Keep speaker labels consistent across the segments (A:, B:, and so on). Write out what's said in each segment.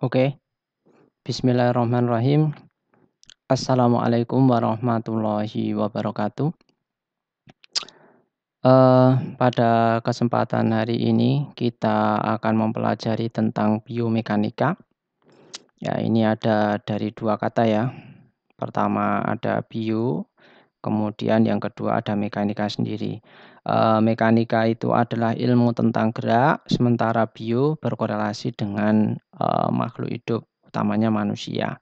A: Oke, bismillahirrahmanirrahim. Assalamualaikum warahmatullahi wabarakatuh. Pada kesempatan hari ini kita akan mempelajari tentang biomekanika. Ya, ini ada dari 2 kata ya. Pertama ada bio, kemudian yang kedua ada mekanika sendiri. Mekanika itu adalah ilmu tentang gerak, sementara bio berkorelasi dengan, makhluk hidup, utamanya manusia.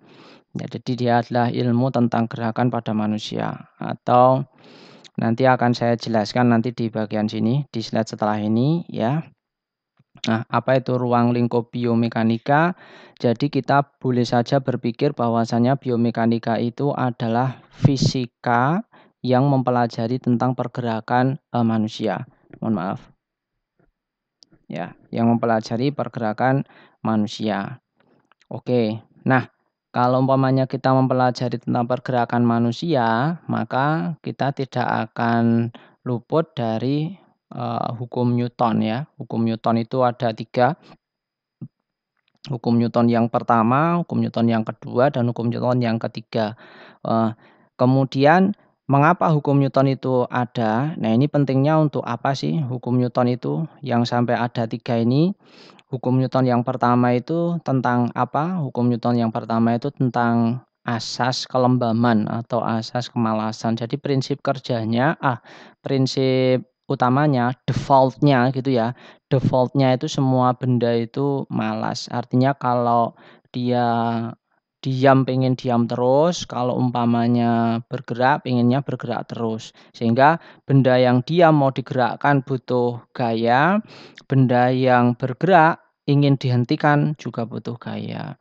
A: Ya, jadi dia adalah ilmu tentang gerakan pada manusia atau nanti akan saya jelaskan nanti di bagian sini, di slide setelah ini ya. Nah, apa itu ruang lingkup biomekanika? Jadi kita boleh saja berpikir bahwasanya biomekanika itu adalah fisika yang mempelajari tentang pergerakan, manusia. Mohon maaf. Ya, yang mempelajari pergerakan manusia. Oke. Nah, kalau umpamanya kita mempelajari tentang pergerakan manusia, maka kita tidak akan luput dari, hukum Newton ya. Hukum Newton itu ada 3, hukum Newton yang pertama, hukum Newton yang kedua, dan hukum Newton yang ketiga. Kemudian mengapa hukum Newton itu ada? Nah, ini pentingnya untuk apa sih hukum Newton itu yang sampai ada 3 ini? Hukum Newton yang pertama itu tentang apa? Hukum Newton yang pertama itu tentang asas kelembaman atau asas kemalasan. Jadi prinsip utamanya, default-nya gitu ya, default-nya itu semua benda itu malas. Artinya kalau dia diam pengen diam terus, kalau umpamanya bergerak pengennya bergerak terus. Sehingga benda yang diam mau digerakkan butuh gaya, benda yang bergerak ingin dihentikan juga butuh gaya.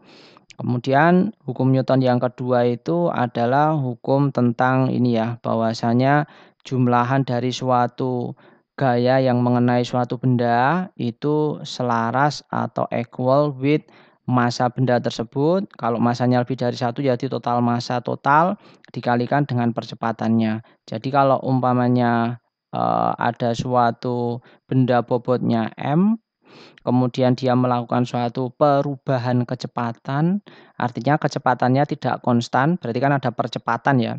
A: Kemudian hukum Newton yang kedua itu adalah hukum tentang ini ya, bahwasanya jumlahan dari suatu gaya yang mengenai suatu benda itu selaras atau equal with massa benda tersebut. Kalau massanya lebih dari 1 jadi total massa total dikalikan dengan percepatannya. Jadi kalau umpamanya, ada suatu benda bobotnya m, kemudian dia melakukan suatu perubahan kecepatan, artinya kecepatannya tidak konstan, berarti kan ada percepatan ya.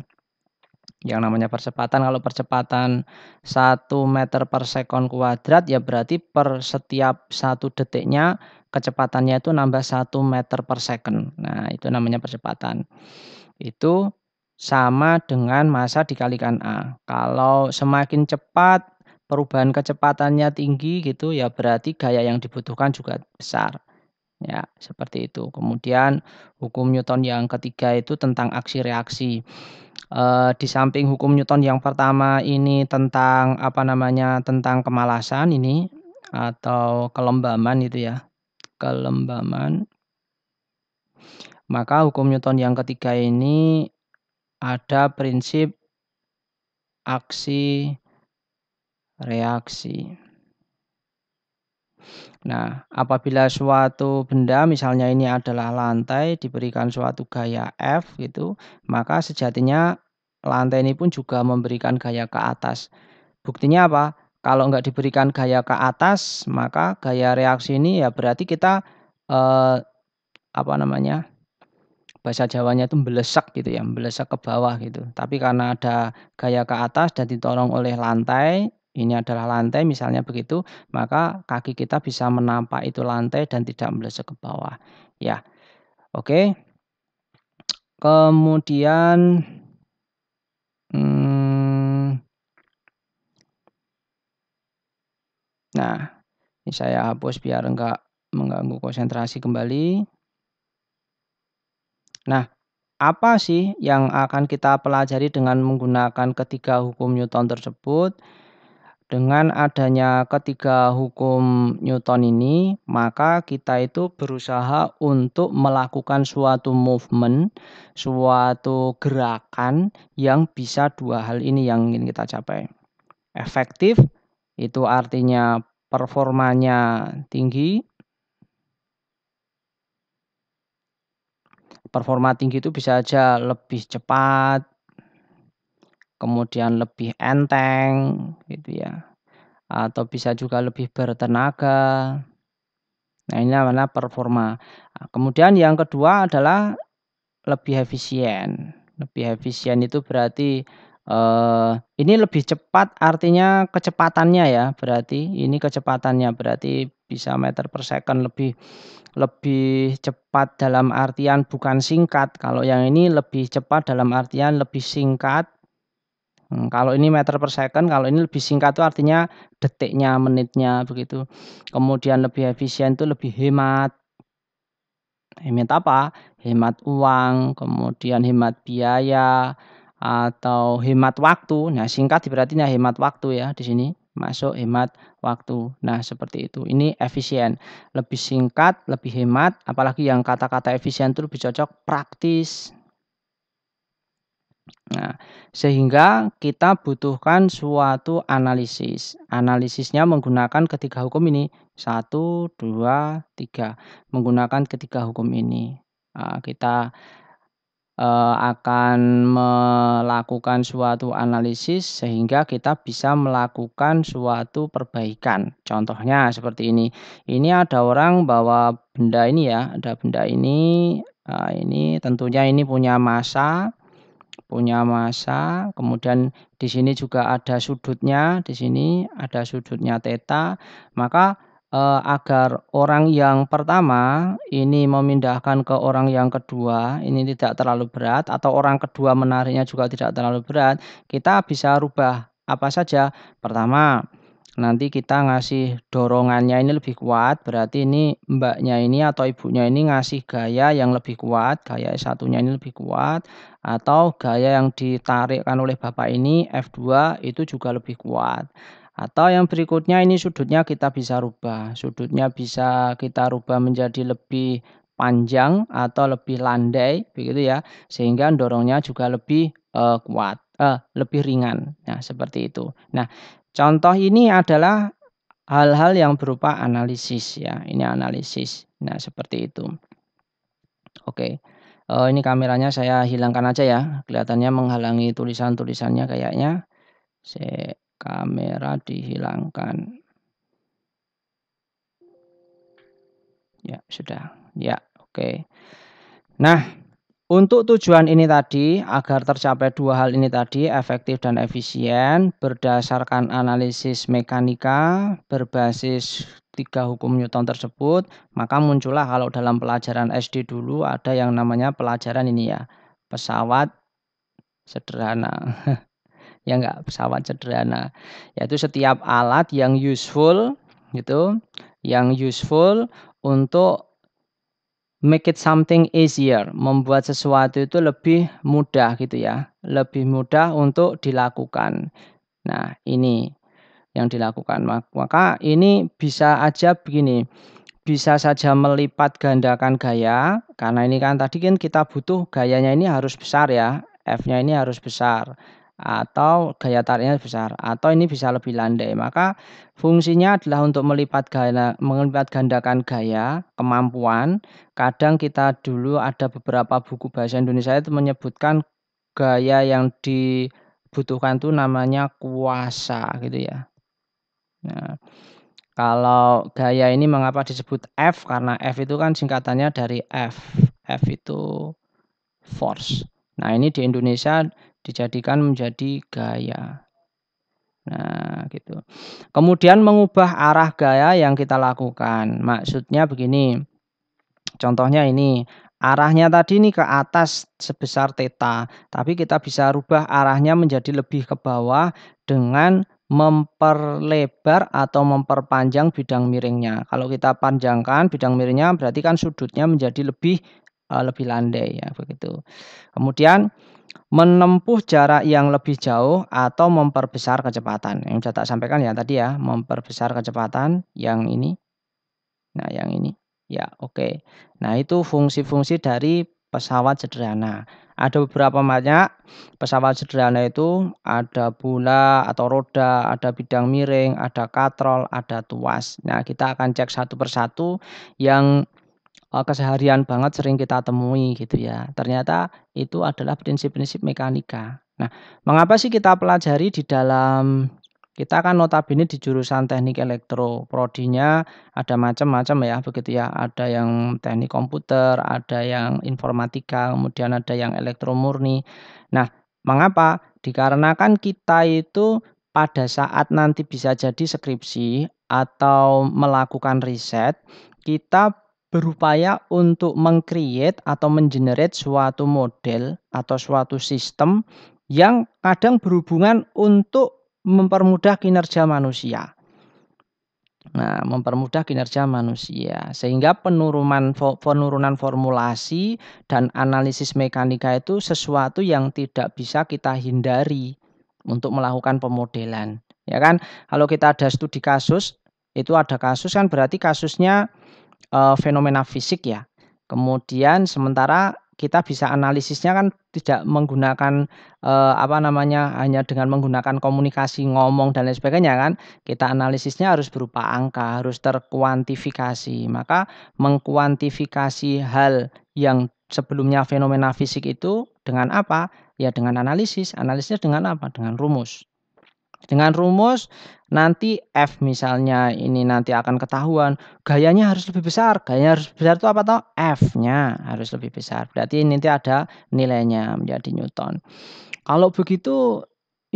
A: Yang namanya percepatan, kalau percepatan 1 meter per second kuadrat ya berarti per setiap 1 detiknya kecepatannya itu nambah 1 meter per second. Nah, itu namanya percepatan. Itu sama dengan massa dikalikan A. Kalau semakin cepat perubahan kecepatannya tinggi gitu ya berarti gaya yang dibutuhkan juga besar. Ya, seperti itu. Kemudian hukum Newton yang ketiga itu tentang aksi reaksi. Di samping hukum Newton yang pertama ini tentang apa namanya, tentang kemalasan ini atau kelembaman itu ya, kelembaman. Maka hukum Newton yang ketiga ini ada prinsip aksi reaksi. Nah, apabila suatu benda misalnya ini adalah lantai diberikan suatu gaya F gitu, maka sejatinya lantai ini pun juga memberikan gaya ke atas. Buktinya apa? Kalau nggak diberikan gaya ke atas, maka gaya reaksi ini ya berarti kita, eee, apa namanya, bahasa Jawanya itu mbelesak gitu ya, mbelesak ke bawah gitu. Tapi karena ada gaya ke atas dan ditolong oleh lantai, ini adalah lantai misalnya begitu, maka kaki kita bisa menampak itu lantai dan tidak mbelesak ke bawah. Ya, oke. Kemudian, mmm, nah, ini saya hapus biar enggak mengganggu konsentrasi kembali. Nah, apa sih yang akan kita pelajari dengan menggunakan ketiga hukum Newton tersebut? Dengan adanya ketiga hukum Newton ini, maka kita itu berusaha untuk melakukan suatu movement, suatu gerakan yang bisa 2 hal ini yang ingin kita capai. Efektif, itu artinya performanya tinggi. Performa tinggi itu bisa aja lebih cepat, kemudian lebih enteng gitu ya, atau bisa juga lebih bertenaga. Nah, ini namanya performa. Nah, kemudian yang kedua adalah lebih efisien. Lebih efisien itu berarti, ini lebih cepat artinya kecepatannya ya, berarti ini kecepatannya, berarti bisa meter per second lebih lebih cepat dalam artian bukan singkat, kalau yang ini lebih cepat dalam artian lebih singkat. Kalau ini meter per second, kalau ini lebih singkat itu artinya detiknya, menitnya, begitu. Kemudian lebih efisien itu lebih hemat. Hemat apa? Hemat uang, kemudian hemat biaya, atau hemat waktu. Nah, singkat berarti hemat waktu ya di sini, masuk hemat waktu. Nah, seperti itu. Ini efisien, lebih singkat, lebih hemat, apalagi yang kata-kata efisien itu lebih cocok praktis. Nah, sehingga kita butuhkan suatu analisis. Analisisnya menggunakan ketiga hukum ini. 1, 2, 3. Menggunakan ketiga hukum ini. Kita akan melakukan suatu analisis sehingga kita bisa melakukan suatu perbaikan. Contohnya seperti ini. Ini ada orang bawa benda ini ya, ada benda ini, ini tentunya ini punya massa, kemudian di sini juga ada sudutnya, di sini ada sudutnya theta, maka, agar orang yang pertama ini memindahkan ke orang yang kedua, ini tidak terlalu berat atau orang kedua menariknya juga tidak terlalu berat, kita bisa rubah apa saja. Pertama, nanti kita ngasih dorongannya ini lebih kuat, berarti ini mbaknya ini atau ibunya ini ngasih gaya yang lebih kuat, gaya satunya ini lebih kuat, atau gaya yang ditarikkan oleh bapak ini F2 itu juga lebih kuat. Atau yang berikutnya ini sudutnya kita bisa rubah, sudutnya bisa kita rubah menjadi lebih panjang atau lebih landai begitu ya, sehingga dorongnya juga lebih, kuat, lebih ringan. Nah, seperti itu. Nah, contoh ini adalah hal-hal yang berupa analisis ya, ini analisis. Nah, seperti itu. Oke, ini kameranya saya hilangkan aja ya, kelihatannya menghalangi tulisan-tulisannya kayaknya. Kamera dihilangkan. Ya, sudah. Ya, oke. Nah, untuk tujuan ini tadi, agar tercapai dua hal ini tadi, efektif dan efisien, berdasarkan analisis mekanika, berbasis 3 hukum Newton tersebut, maka muncullah kalau dalam pelajaran SD dulu ada yang namanya pelajaran ini ya, pesawat sederhana. Ya enggak, pesawat sederhana. Yaitu setiap alat yang useful gitu, yang useful untuk make it something easier, membuat sesuatu itu lebih mudah gitu ya, lebih mudah untuk dilakukan. Nah, ini yang dilakukan. Maka ini bisa aja begini, bisa saja melipat gandakan gaya, karena ini kan tadi kan kita butuh gayanya ini harus besar ya, F-nya ini harus besar, atau gaya tariknya besar, atau ini bisa lebih landai. Maka fungsinya adalah untuk melipat gandakan gaya, kemampuan. Kadang kita dulu ada beberapa buku bahasa Indonesia itu menyebutkan gaya yang dibutuhkan itu namanya kuasa gitu ya. Nah, kalau gaya ini mengapa disebut F, karena F itu kan singkatannya dari F. F itu force. Nah, ini di Indonesia dijadikan menjadi gaya. Nah, gitu. Kemudian mengubah arah gaya yang kita lakukan. Maksudnya begini. Contohnya ini, arahnya tadi ini ke atas sebesar theta, tapi kita bisa rubah arahnya menjadi lebih ke bawah dengan memperlebar atau memperpanjang bidang miringnya. Kalau kita panjangkan bidang miringnya berarti kan sudutnya menjadi lebih landai ya, begitu. Kemudian menempuh jarak yang lebih jauh atau memperbesar kecepatan. Yang sudah tak sampaikan ya tadi ya, memperbesar kecepatan yang ini. Nah, yang ini. Ya, oke. Nah, itu fungsi-fungsi dari pesawat sederhana. Ada beberapa banyak pesawat sederhana itu ada bola atau roda, ada bidang miring, ada katrol, ada tuas. Nah, kita akan cek satu persatu yang keseharian banget sering kita temui gitu ya. Ternyata itu adalah prinsip-prinsip mekanika. Nah, mengapa sih kita pelajari di dalam Kita kan notabene di jurusan teknik elektro, prodinya ada macam-macam ya, begitu ya. Ada yang teknik komputer, ada yang informatika, kemudian ada yang elektromurni. Nah, mengapa? Dikarenakan kita itu pada saat nanti bisa jadi skripsi atau melakukan riset, kita berupaya untuk meng-create atau men-generate suatu model atau suatu sistem yang kadang berhubungan untuk mempermudah kinerja manusia. Nah, mempermudah kinerja manusia, sehingga penurunan formulasi dan analisis mekanika itu sesuatu yang tidak bisa kita hindari untuk melakukan pemodelan, ya kan. Kalau kita ada studi kasus, itu ada kasus kan berarti kasusnya fenomena fisik ya. Kemudian sementara kita bisa analisisnya kan tidak menggunakan, hanya dengan menggunakan komunikasi ngomong dan lain sebagainya kan. Kita analisisnya harus berupa angka, harus terkuantifikasi. Maka mengkuantifikasi hal yang sebelumnya fenomena fisik itu dengan apa? Ya dengan analisis. Analisisnya dengan apa? Dengan rumus. Dengan rumus nanti F misalnya ini nanti akan ketahuan gayanya harus lebih besar, gayanya harus besar itu apa toh? F-nya harus lebih besar. Berarti nanti ada nilainya menjadi newton. Kalau begitu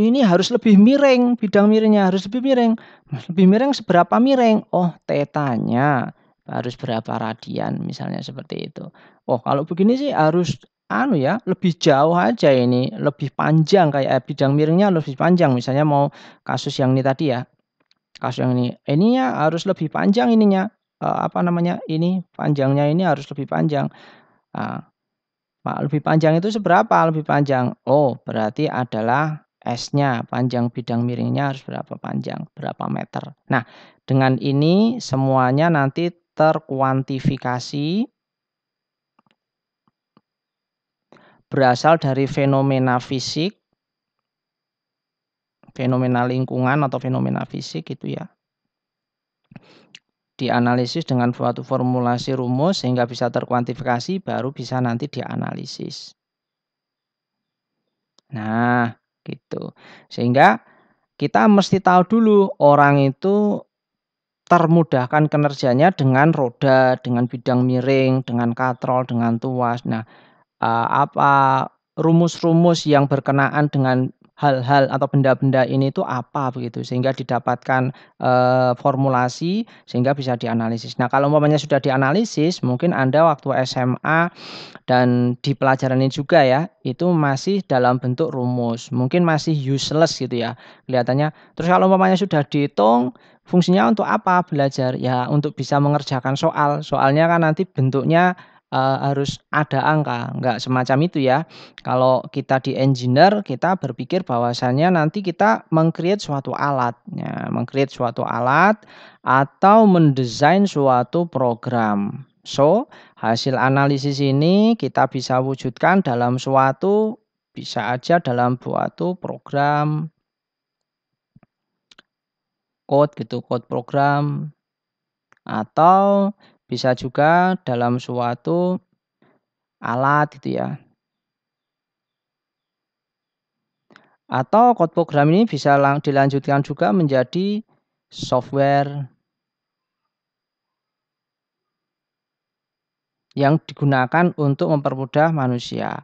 A: ini harus lebih miring, bidang miringnya harus lebih miring. Lebih miring seberapa miring? Oh, tetanya harus berapa radian misalnya seperti itu. Oh, kalau begini sih harus lebih jauh aja ini, lebih panjang kayak bidang miringnya lebih panjang. Misalnya mau kasus yang ini tadi ya, kasus yang ininya harus lebih panjang ininya, ini panjangnya ini harus lebih panjang. Nah, lebih panjang itu seberapa lebih panjang? Oh, berarti adalah S-nya, panjang bidang miringnya harus berapa panjang, berapa meter. Nah, dengan ini semuanya nanti terkuantifikasi berasal dari fenomena fisik, fenomena lingkungan atau fenomena fisik gitu ya. Dianalisis dengan suatu formulasi rumus sehingga bisa terkuantifikasi baru bisa nanti dianalisis. Nah, gitu. Sehingga kita mesti tahu dulu orang itu termudahkan kinerjanya dengan roda, dengan bidang miring, dengan katrol, dengan tuas. Nah, apa rumus-rumus yang berkenaan dengan hal-hal atau benda-benda ini itu apa begitu, sehingga didapatkan, formulasi sehingga bisa dianalisis. Nah, kalau umpamanya sudah dianalisis, mungkin Anda waktu SMA dan di pelajaran ini juga ya, itu masih dalam bentuk rumus, mungkin masih useless gitu ya kelihatannya. Terus kalau umpamanya sudah dihitung, fungsinya untuk apa belajar? Ya untuk bisa mengerjakan soal, soalnya kan nanti bentuknya harus ada angka, nggak semacam itu ya. Kalau kita di engineer, kita berpikir bahwasannya nanti kita meng-create suatu alat, ya meng-create suatu alat atau mendesain suatu program. So, hasil analisis ini kita bisa wujudkan dalam bisa aja dalam suatu program, code program, atau bisa juga dalam suatu alat gitu ya. Atau code program ini bisa dilanjutkan juga menjadi software yang digunakan untuk mempermudah manusia.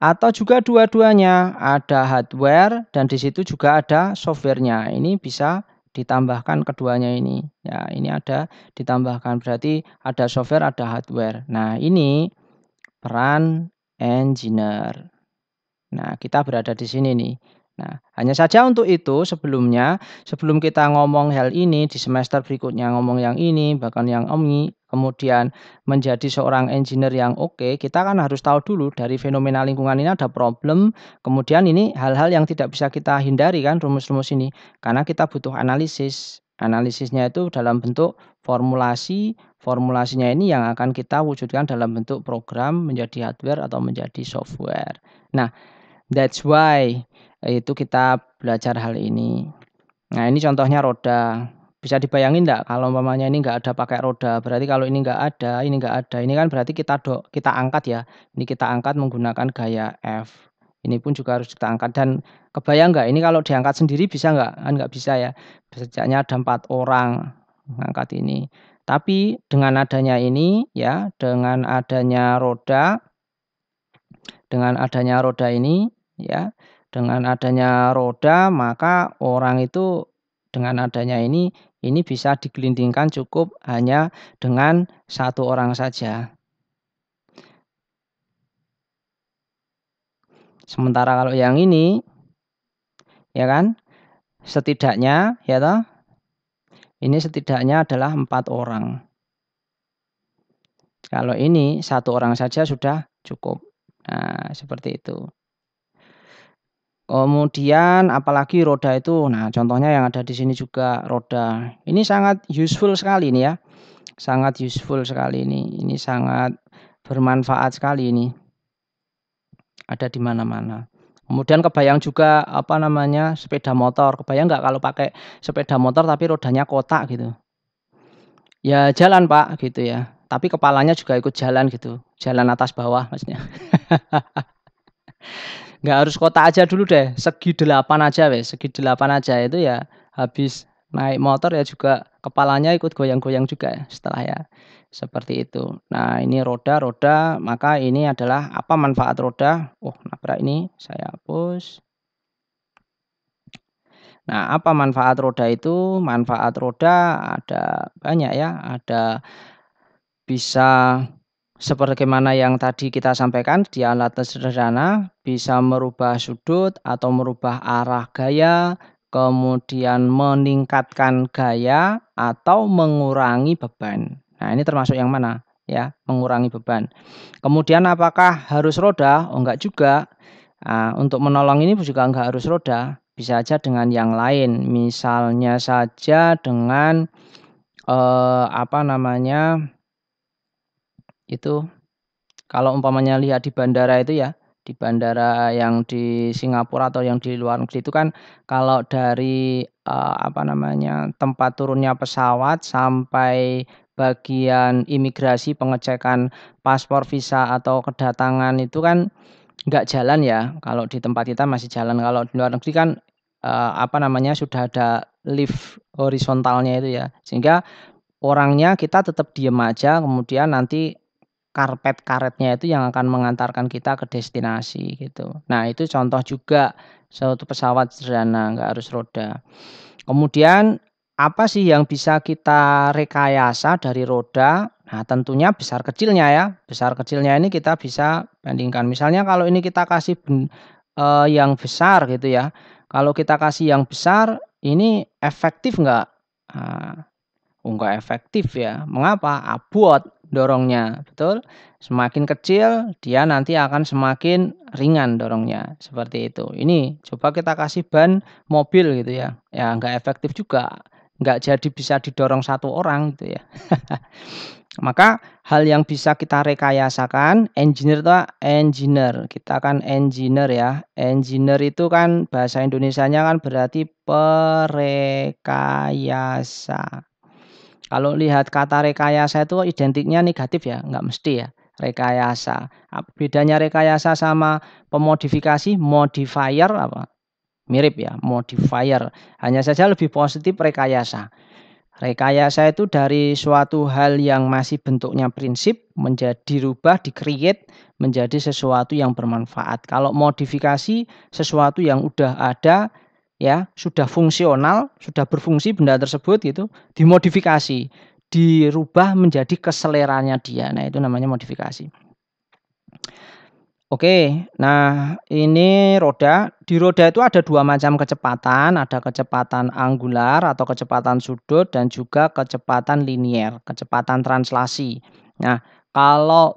A: Atau juga dua-duanya, ada hardware dan di situ juga ada software-nya. Ini bisa ditambahkan keduanya ini. Ya, ini ada ditambahkan berarti ada software, ada hardware. Nah, ini peran engineer. Nah, kita berada di sini nih. Nah, hanya saja untuk itu sebelum kita ngomong hal ini di semester berikutnya ngomong yang ini, bahkan yang kemudian menjadi seorang engineer yang oke, kita kan harus tahu dulu dari fenomena lingkungan ini ada problem, kemudian ini hal-hal yang tidak bisa kita hindari kan rumus-rumus ini, karena kita butuh analisis. Analisisnya itu dalam bentuk formulasi, formulasinya ini yang akan kita wujudkan dalam bentuk program menjadi hardware atau menjadi software. Nah, that's why itu kita belajar hal ini. Nah, ini contohnya roda. Bisa dibayangin enggak kalau umpamanya ini enggak ada pakai roda, berarti kalau ini enggak ada, ini kan berarti kita angkat ya. Ini kita angkat menggunakan gaya F. Ini pun juga harus kita angkat dan kebayang nggak ini kalau diangkat sendiri bisa nggak? Kan nggak bisa ya. Setidaknya ada 4 orang ngangkat ini. Tapi dengan adanya ini ya, dengan adanya roda ini ya, dengan adanya roda maka orang itu dengan adanya ini bisa digelindingkan cukup hanya dengan 1 orang saja. Sementara kalau yang ini, ya kan, setidaknya ya toh, ini setidaknya adalah 4 orang. Kalau ini 1 orang saja sudah cukup. Nah, seperti itu. Kemudian apalagi roda itu, nah contohnya yang ada di sini juga roda. Ini sangat useful sekali ini ya, sangat useful sekali ini. Ini sangat bermanfaat sekali ini. Ada di mana-mana. Kemudian kebayang juga apa namanya, sepeda motor. Kebayang nggak kalau pakai sepeda motor tapi rodanya kotak gitu? Ya jalan Pak gitu ya, tapi kepalanya juga ikut jalan gitu, jalan atas bawah maksudnya. Nggak harus kotak aja dulu deh, segi 8 aja wes, segi 8 aja itu ya habis naik motor ya juga kepalanya ikut goyang-goyang juga ya setelah ya, seperti itu. Nah ini roda, maka ini adalah apa manfaat roda? Oh nabrak ini, saya hapus. Nah apa manfaat roda itu? Manfaat roda ada banyak ya, ada bisa sebagaimana yang tadi kita sampaikan di alat sederhana, bisa merubah sudut atau merubah arah gaya, kemudian meningkatkan gaya atau mengurangi beban. Nah, ini termasuk yang mana? Ya, mengurangi beban. Kemudian apakah harus roda? Oh, enggak juga. Nah, untuk menolong ini juga enggak harus roda, bisa aja dengan yang lain. Misalnya saja dengan apa namanya? Itu kalau umpamanya lihat di bandara itu ya, di bandara yang di Singapura atau yang di luar negeri itu kan kalau dari, apa namanya, tempat turunnya pesawat sampai bagian imigrasi pengecekan paspor, visa, atau kedatangan itu kan nggak jalan ya, kalau di tempat kita masih jalan, kalau di luar negeri kan, apa namanya, sudah ada lift horizontalnya itu ya, sehingga orangnya kita tetap diem aja kemudian nanti karpet karetnya itu yang akan mengantarkan kita ke destinasi gitu. Nah itu contoh juga suatu pesawat sederhana, nggak harus roda. Kemudian apa sih yang bisa kita rekayasa dari roda? Nah tentunya besar kecilnya ya, besar kecilnya ini kita bisa bandingkan. Misalnya kalau ini kita kasih yang besar gitu ya, kalau kita kasih yang besar ini efektif nggak? Nah, oh, nggak efektif ya. Mengapa? Abot dorongnya, betul? Semakin kecil, dia nanti akan semakin ringan dorongnya, seperti itu. Ini coba kita kasih ban mobil gitu ya, ya nggak efektif juga, nggak jadi bisa didorong 1 orang gitu ya. Maka hal yang bisa kita rekayasakan, engineer, kita kan engineer ya. Engineer itu kan bahasa Indonesianya kan berarti perekayasa. Kalau lihat kata rekayasa itu identiknya negatif ya, nggak mesti ya, rekayasa. Bedanya rekayasa sama pemodifikasi, modifier apa? Mirip ya, modifier. Hanya saja lebih positif rekayasa. Rekayasa itu dari suatu hal yang masih bentuknya prinsip menjadi dirubah, di-create menjadi sesuatu yang bermanfaat. Kalau modifikasi sesuatu yang udah ada ya, sudah fungsional, sudah berfungsi benda tersebut gitu, dimodifikasi, dirubah menjadi keseleranya dia. Nah, itu namanya modifikasi. Oke, nah ini roda. Di roda itu ada 2 macam kecepatan, ada kecepatan angular atau kecepatan sudut dan juga kecepatan linier, kecepatan translasi. Nah, kalau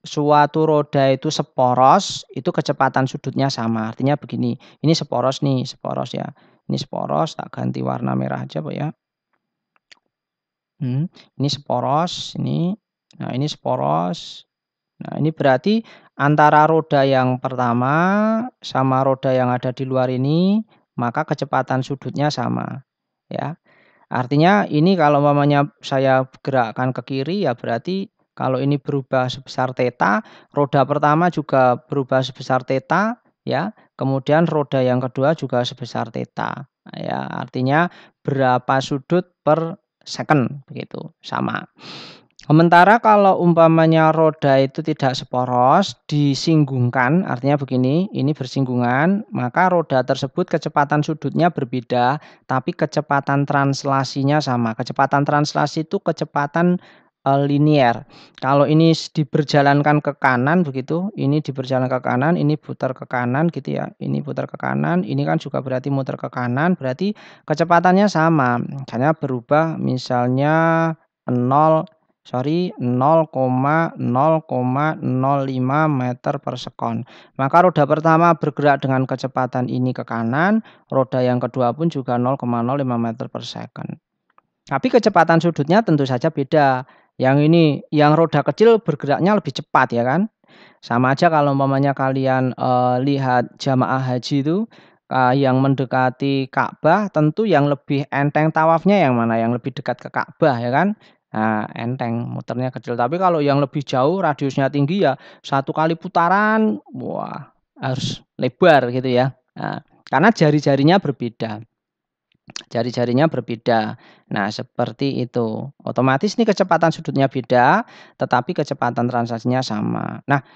A: suatu roda itu seporos, itu kecepatan sudutnya sama. Artinya begini, ini seporos nih, seporos ya. Ini seporos, tak ganti warna merah aja, Pak ya. Ini seporos, ini. Nah, ini seporos. Nah, ini berarti antara roda yang pertama sama roda yang ada di luar ini, maka kecepatan sudutnya sama, ya. Artinya ini kalau umpamanya saya gerakkan ke kiri, ya berarti kalau ini berubah sebesar theta, roda pertama juga berubah sebesar theta, ya. Kemudian roda yang kedua juga sebesar theta, ya. Artinya berapa sudut per second begitu, sama. Sementara kalau umpamanya roda itu tidak seporos, disinggungkan, artinya begini, ini bersinggungan, maka roda tersebut kecepatan sudutnya berbeda, tapi kecepatan translasinya sama. Kecepatan translasi itu kecepatan linier. Kalau ini diperjalankan ke kanan begitu, ini diperjalankan ke kanan, ini putar ke kanan gitu ya. Ini putar ke kanan, ini kan juga berarti muter ke kanan, berarti kecepatannya sama. Hanya berubah misalnya 0,05 meter per sekon. Maka roda pertama bergerak dengan kecepatan ini ke kanan, roda yang kedua pun juga 0,05 meter per second. Tapi kecepatan sudutnya tentu saja beda. Yang ini, yang roda kecil bergeraknya lebih cepat ya kan. Sama aja kalau umpamanya kalian lihat jamaah haji itu yang mendekati Ka'bah, tentu yang lebih enteng tawafnya yang mana? Yang lebih dekat ke Ka'bah ya kan. Nah, enteng muternya kecil. Tapi kalau yang lebih jauh radiusnya tinggi ya satu kali putaran, wah harus lebar gitu ya. Nah, karena jari-jarinya berbeda. Jari-jarinya berbeda. Nah, seperti itu. Otomatis nih kecepatan sudutnya beda, tetapi kecepatan transaksinya sama. Nah,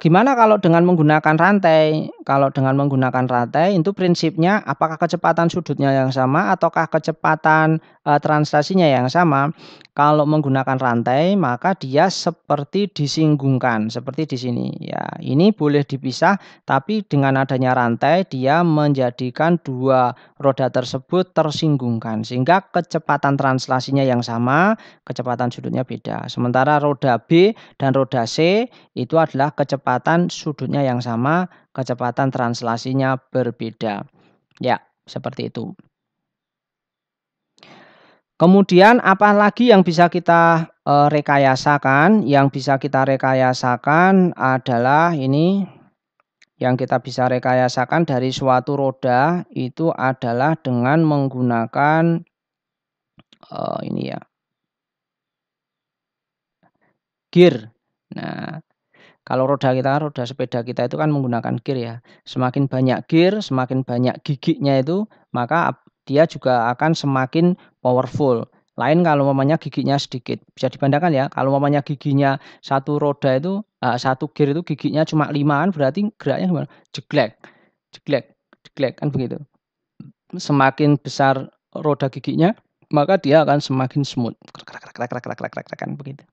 A: gimana kalau dengan menggunakan rantai? Kalau dengan menggunakan rantai itu prinsipnya apakah kecepatan sudutnya yang sama ataukah kecepatan, translasinya yang sama? Kalau menggunakan rantai maka dia seperti disinggungkan, seperti di sini ya. Ini boleh dipisah, tapi dengan adanya rantai dia menjadikan dua roda tersebut tersinggungkan, sehingga kecepatan translasinya yang sama, kecepatan sudutnya beda. Sementara roda B dan roda C itu adalah kecepatan sudutnya yang sama, kecepatan translasinya berbeda. Ya, seperti itu. Kemudian apalagi yang bisa kita rekayasakan? Yang bisa kita rekayasakan adalah ini, yang kita bisa rekayasakan dari suatu roda itu adalah dengan menggunakan ini ya, gear. Nah, kalau roda sepeda kita itu kan menggunakan gear ya. Semakin banyak gear, semakin banyak giginya itu, maka dia juga akan semakin powerful. Lain kalau umpamanya giginya sedikit. Bisa dibandingkan ya, kalau umpamanya giginya satu roda itu, satu gear itu giginya cuma 5 kan berarti geraknya gimana? Jeglek, jeglek, jeglek kan begitu. Semakin besar roda giginya, maka dia akan semakin smooth. Kan begitu.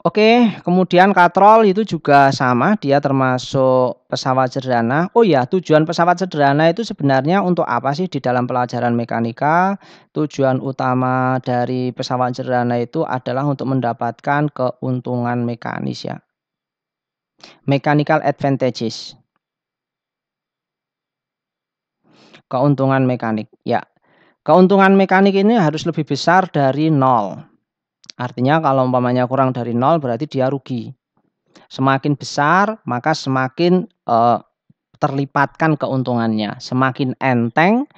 A: Oke, kemudian katrol itu juga sama, dia termasuk pesawat sederhana. Oh ya, tujuan pesawat sederhana itu sebenarnya untuk apa sih di dalam pelajaran mekanika? Tujuan utama dari pesawat sederhana itu adalah untuk mendapatkan keuntungan mekanis ya. Mechanical advantages. Keuntungan mekanik, ya. Keuntungan mekanik ini harus lebih besar dari 0. Artinya kalau umpamanya kurang dari 0 berarti dia rugi. Semakin besar maka semakin terlipatkan keuntungannya. Semakin enteng,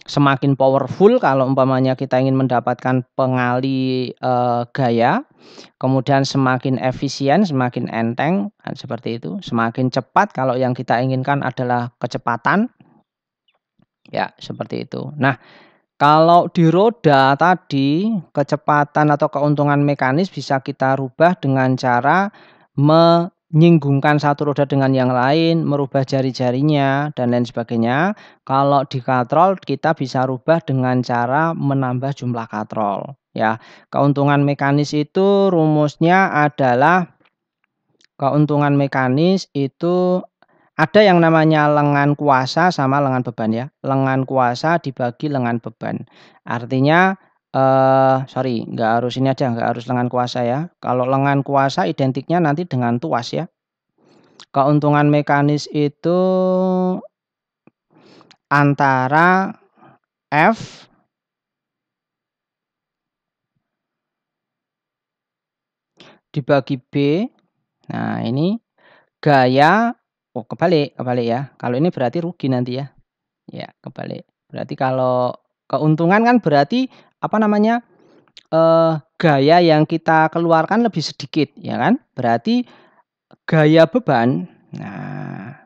A: semakin powerful kalau umpamanya kita ingin mendapatkan pengali gaya. Kemudian semakin efisien, semakin enteng, kan seperti itu. Semakin cepat kalau yang kita inginkan adalah kecepatan. Ya, seperti itu. Nah, kalau di roda tadi, kecepatan atau keuntungan mekanis bisa kita rubah dengan cara menyinggungkan satu roda dengan yang lain, merubah jari-jarinya, dan lain sebagainya. Kalau di katrol kita bisa rubah dengan cara menambah jumlah katrol. Ya, keuntungan mekanis itu rumusnya adalah keuntungan mekanis itu ada yang namanya lengan kuasa sama lengan beban ya. Lengan kuasa dibagi lengan beban. Artinya nggak harus ini aja, nggak harus lengan kuasa ya. Kalau lengan kuasa identiknya nanti dengan tuas ya. Keuntungan mekanis itu antara F dibagi B. Nah, ini gaya, oh kebalik ya. Kalau ini berarti rugi nanti ya. Ya, kebalik. Berarti kalau keuntungan kan berarti apa namanya? Gaya yang kita keluarkan lebih sedikit, ya kan? Berarti gaya beban, nah,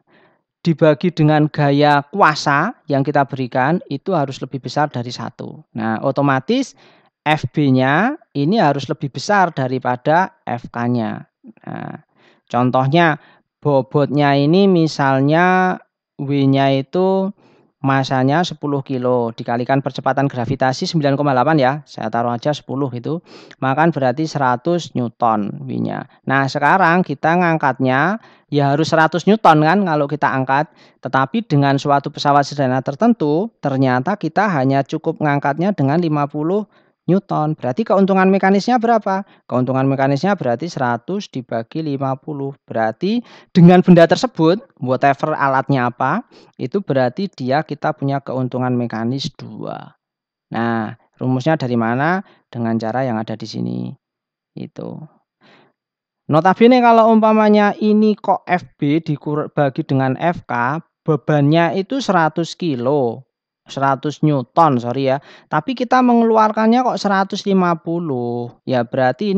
A: dibagi dengan gaya kuasa yang kita berikan itu harus lebih besar dari 1. Nah, otomatis FB-nya ini harus lebih besar daripada FK-nya. Nah, contohnya bobotnya ini misalnya W-nya itu masanya 10 kilo dikalikan percepatan gravitasi 9,8 ya, saya taruh aja 10 itu, maka berarti 100 Newton W-nya. Nah, sekarang kita ngangkatnya ya harus 100 Newton kan kalau kita angkat, tetapi dengan suatu pesawat sederhana tertentu, ternyata kita hanya cukup ngangkatnya dengan 50 Newton. Berarti keuntungan mekanisnya berapa? Keuntungan mekanisnya berarti 100 dibagi 50. Berarti dengan benda tersebut, whatever alatnya apa, itu berarti kita punya keuntungan mekanis 2. Nah, rumusnya dari mana? Dengan cara yang ada di sini. Itu. Notabene kalau umpamanya ini kok FB dibagi dengan FK, bebannya itu 100 kilo, 100 Newton, sorry ya. Tapi kita mengeluarkannya kok 150. Ya berarti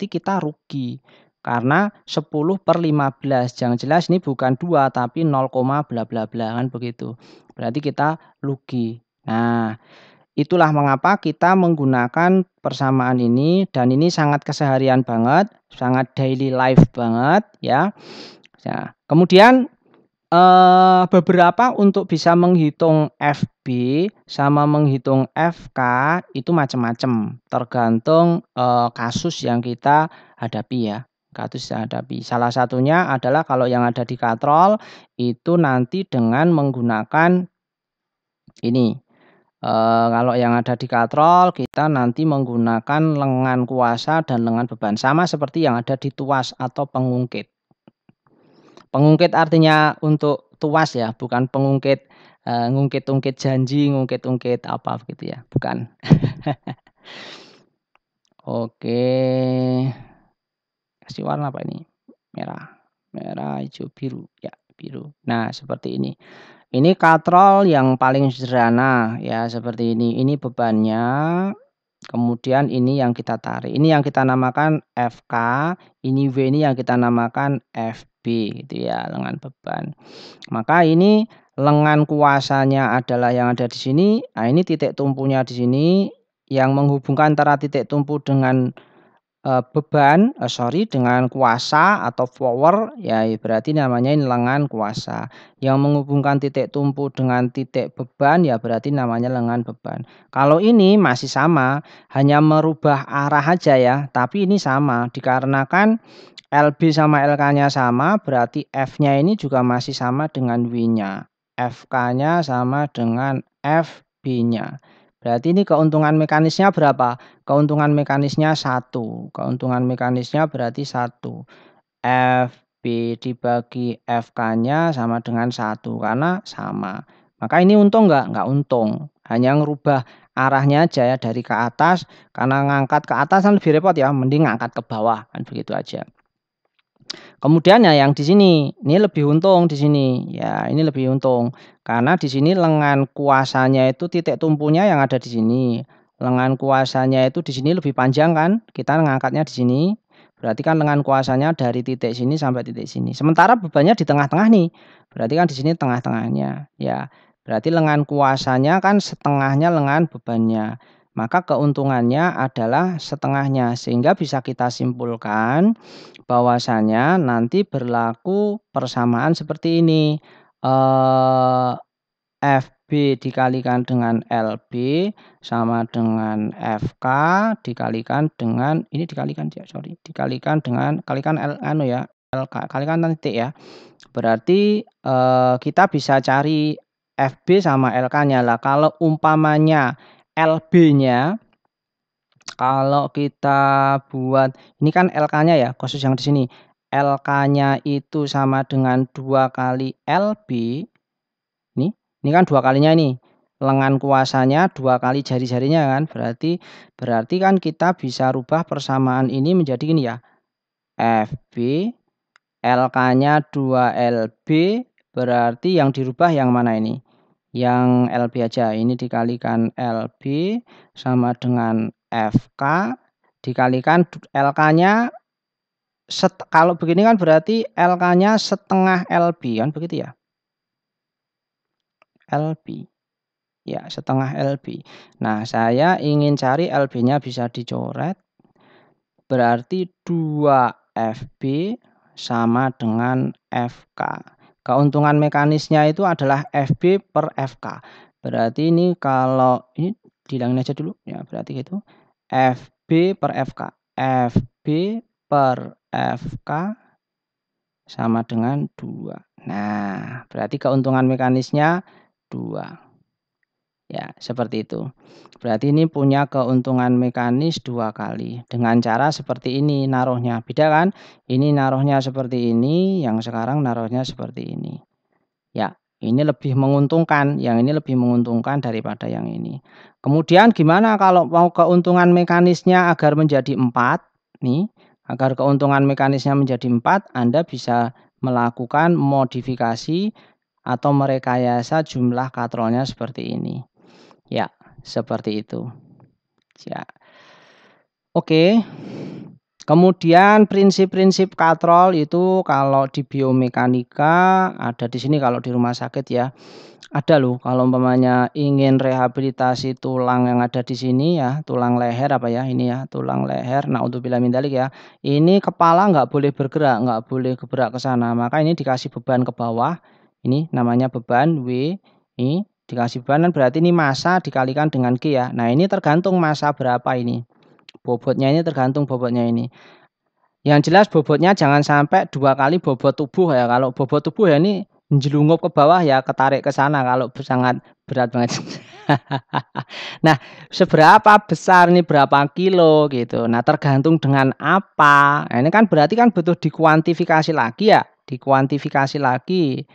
A: kita rugi. Karena 10/15. Yang jelas ini bukan 2 tapi 0, bla bla bla kan begitu. Berarti kita rugi. Nah, itulah mengapa kita menggunakan persamaan ini dan ini sangat keseharian banget, sangat daily life banget ya. Nah, kemudian beberapa untuk bisa menghitung FB sama menghitung FK itu macam-macam, tergantung kasus yang kita hadapi ya. Kasus yang hadapi. Salah satunya adalah kalau yang ada di katrol itu nanti dengan menggunakan ini. Kalau yang ada di katrol kita nanti menggunakan lengan kuasa dan lengan beban, sama seperti yang ada di tuas atau pengungkit. Pengungkit artinya untuk tuas ya, bukan pengungkit, ngungkit-ungkit janji, ngungkit-ungkit apa begitu ya, bukan. Oke. Kasih warna apa ini? Merah. Merah, hijau, biru. Ya, biru. Nah, seperti ini. Ini katrol yang paling sederhana ya, seperti ini. Ini bebannya, kemudian ini yang kita tarik. Ini yang kita namakan FK, ini W ini yang kita namakan FB gitu ya, lengan beban. Maka ini lengan kuasanya adalah yang ada di sini. Nah, ini titik tumpunya di sini yang menghubungkan antara titik tumpu dengan beban, dengan kuasa atau power, ya berarti namanya ini lengan kuasa. Yang menghubungkan titik tumpu dengan titik beban, ya berarti namanya lengan beban. Kalau ini masih sama, hanya merubah arah aja ya, tapi ini sama. Dikarenakan LB sama LK-nya sama, berarti F-nya ini juga masih sama dengan W-nya. FK-nya sama dengan FB-nya. Berarti ini keuntungan mekanisnya berapa? Keuntungan mekanisnya 1. Keuntungan mekanisnya berarti 1. FB dibagi FK-nya sama dengan 1 karena sama. Maka ini untung enggak? Enggak untung. Hanya ngerubah arahnya aja ya dari ke atas, karena ngangkat ke atas kan lebih repot ya, mending ngangkat ke bawah kan begitu aja. Kemudian ya yang di sini, ini lebih untung di sini. Ya, ini lebih untung. Karena di sini lengan kuasanya itu titik tumpunya yang ada di sini. Lengan kuasanya itu di sini lebih panjang kan? Kita ngangkatnya di sini. Berarti kan lengan kuasanya dari titik sini sampai titik sini. Sementara bebannya di tengah-tengah nih. Berarti kan di sini tengah-tengahnya. Ya, berarti lengan kuasanya kan setengahnya lengan bebannya. Maka keuntungannya adalah setengahnya. Sehingga bisa kita simpulkan bahwasanya nanti berlaku persamaan seperti ini. FB dikalikan dengan LB sama dengan FK dikalikan dengan ini dikalikan kalikan LK, kalikan titik ya. Berarti kita bisa cari FB sama LK-nya lah. Kalau umpamanya LB-nya kalau kita buat, ini kan LK-nya ya, khusus yang di sini. LK-nya itu sama dengan 2 kali LB. Ini kan 2 kalinya ini. Lengan kuasanya 2 kali jari-jarinya kan. Berarti kan kita bisa rubah persamaan ini menjadi gini ya. FB, LK-nya 2 LB, berarti yang dirubah yang mana ini? Yang LB aja, ini dikalikan LB sama dengan FK, dikalikan LK-nya kalau begini kan berarti LK-nya setengah LB kan begitu ya? LB. Ya, setengah LB. Nah, saya ingin cari LB-nya bisa dicoret. Berarti 2FB sama dengan FK. Keuntungan mekanisnya itu adalah FB per FK. Berarti ini kalau ini dihilangin aja dulu ya, berarti gitu. FB per FK. FB per FK sama dengan 2. Nah, berarti keuntungan mekanisnya 2. Ya, seperti itu. Berarti ini punya keuntungan mekanis 2 kali. Dengan cara seperti ini naruhnya. Beda kan? Ini naruhnya seperti ini, yang sekarang naruhnya seperti ini. Ya, ini lebih menguntungkan. Yang ini lebih menguntungkan daripada yang ini. Kemudian gimana kalau mau keuntungan mekanisnya agar menjadi 4? Nih, agar keuntungan mekanisnya menjadi 4, Anda bisa melakukan modifikasi atau merekayasa jumlah katrolnya seperti ini. Ya, seperti itu. Ya. Oke. Kemudian prinsip-prinsip katrol itu kalau di biomekanika ada di sini, kalau di rumah sakit ya. Ada loh kalau umpamanya ingin rehabilitasi tulang yang ada di sini ya, tulang leher apa ya, ini ya, tulang leher. Naudzubillah min dzalik ya. Ini kepala nggak boleh bergerak, nggak boleh gerak ke sana. Maka ini dikasih beban ke bawah. Ini namanya beban W. Ini dikasih beban kan berarti ini massa dikalikan dengan G ya. Nah, ini tergantung massa berapa ini. Bobotnya ini tergantung bobotnya ini. Yang jelas bobotnya jangan sampai 2 kali bobot tubuh ya. Kalau bobot tubuh ya ini njlungup ke bawah ya, ketarik ke sana kalau sangat berat banget. Nah, seberapa besar nih, berapa kilo gitu. Nah, tergantung dengan apa. Nah, ini kan berarti kan butuh dikuantifikasi lagi ya, dikuantifikasi lagi.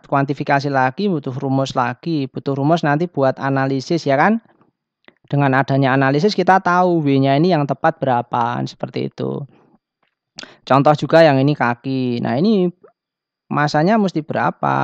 A: Kuantifikasi lagi, butuh rumus lagi, butuh rumus nanti buat analisis ya kan. Dengan adanya analisis kita tahu W-nya ini yang tepat berapa, seperti itu. Contoh juga yang ini kaki. Nah, ini masanya mesti berapa?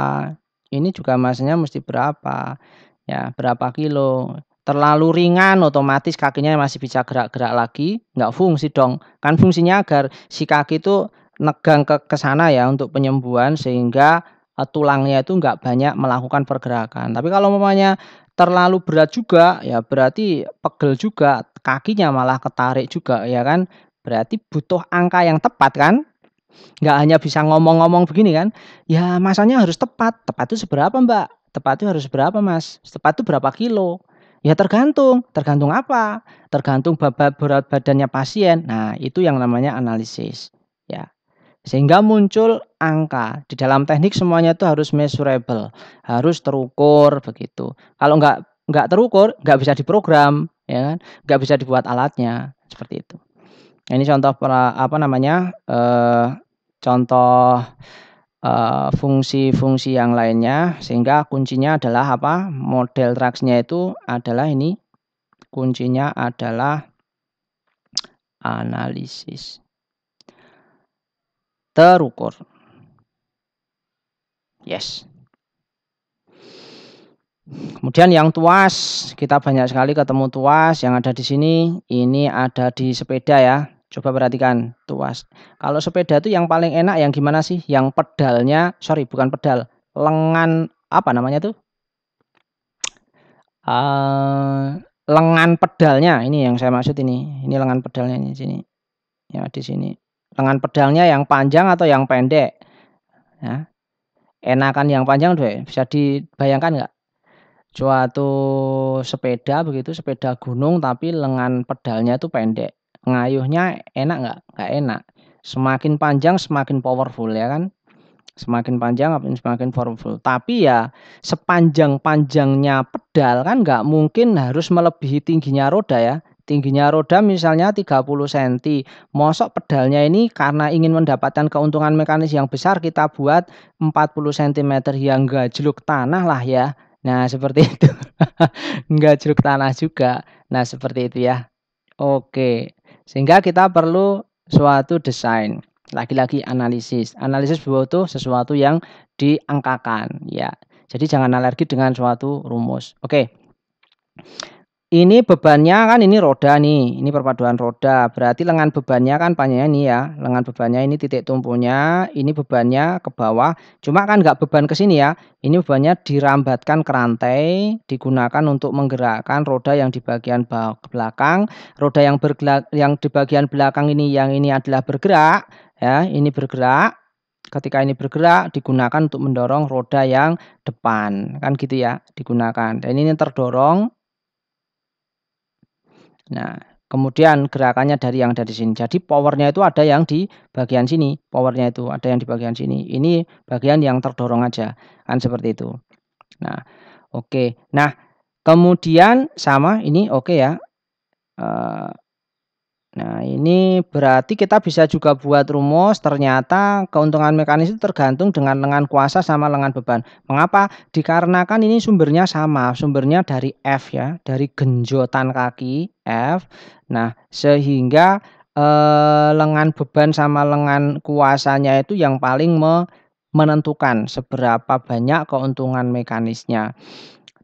A: Ini juga masanya mesti berapa? Ya, berapa kilo? Terlalu ringan otomatis kakinya masih bisa gerak-gerak lagi, nggak fungsi dong. Kan fungsinya agar si kaki itu negang ke sana ya untuk penyembuhan sehingga tulangnya itu nggak banyak melakukan pergerakan. Tapi kalau umpamanya terlalu berat juga ya berarti pegel juga, kakinya malah ketarik juga ya kan. Berarti butuh angka yang tepat kan? Nggak hanya bisa ngomong-ngomong begini kan, ya masanya harus tepat. Tepat itu seberapa Mbak? Tepat itu harus berapa Mas? Tepat itu berapa kilo? Ya tergantung. Tergantung apa? Tergantung berat badannya pasien. Nah, itu yang namanya analisis. Ya. Sehingga muncul angka. Di dalam teknik semuanya itu harus measurable, harus terukur begitu. Kalau nggak terukur, nggak bisa diprogram, ya kan? Nggak bisa dibuat alatnya, seperti itu. Nah, ini contoh contoh fungsi-fungsi yang lainnya, sehingga kuncinya adalah apa? Model traksinya itu adalah ini. Kuncinya adalah analisis. Terukur. Yes. Kemudian yang tuas, kita banyak sekali ketemu tuas yang ada di sini. Ini ada di sepeda ya. Coba perhatikan tuas. Kalau sepeda itu yang paling enak yang gimana sih? Yang pedalnya, sorry bukan pedal, lengan apa namanya tuh? Lengan pedalnya ini yang saya maksud ini. Ini lengan pedalnya ini sini. Ya di sini. Lengan pedalnya yang panjang atau yang pendek? Ya. Enakan yang panjang deh. Bisa dibayangkan nggak? Suatu sepeda begitu, sepeda gunung tapi lengan pedalnya itu pendek. Ngayuhnya enak nggak? Nggak enak. Semakin panjang semakin powerful ya kan? Semakin panjang semakin powerful. Tapi ya sepanjang-panjangnya pedal kan nggak mungkin harus melebihi tingginya roda ya. Tingginya roda misalnya 30 cm. Mosok pedalnya ini karena ingin mendapatkan keuntungan mekanis yang besar kita buat 40 cm yang gajluk tanah lah ya. Nah, seperti itu. Enggak jeruk tanah juga. Nah, seperti itu ya. Oke. Sehingga kita perlu suatu desain. Lagi-lagi analisis. Analisis butuh sesuatu yang diangkakan, ya. Jadi jangan alergi dengan suatu rumus. Oke. Ini bebannya kan ini roda nih, ini perpaduan roda, berarti lengan bebannya kan panjangnya ini ya, lengan bebannya ini titik tumpunya, ini bebannya ke bawah, cuma kan nggak beban ke sini ya, ini bebannya dirambatkan ke rantai, digunakan untuk menggerakkan roda yang di bagian belakang, roda yang di bagian belakang ini, yang ini adalah bergerak, ya, ini bergerak, ketika ini bergerak digunakan untuk mendorong roda yang depan, kan gitu ya, digunakan, dan ini terdorong. Nah, kemudian gerakannya dari sini. Jadi powernya itu ada yang di bagian sini, powernya itu ada yang di bagian sini. Ini bagian yang terdorong aja, kan seperti itu. Nah, oke. Nah, kemudian sama ini oke ya. Nah, ini berarti kita bisa juga buat rumus, ternyata keuntungan mekanis itu tergantung dengan lengan kuasa sama lengan beban. Mengapa? Dikarenakan ini sumbernya sama, sumbernya dari F ya, dari genjotan kaki F. Nah, sehingga lengan beban sama lengan kuasanya itu yang paling menentukan seberapa banyak keuntungan mekanisnya.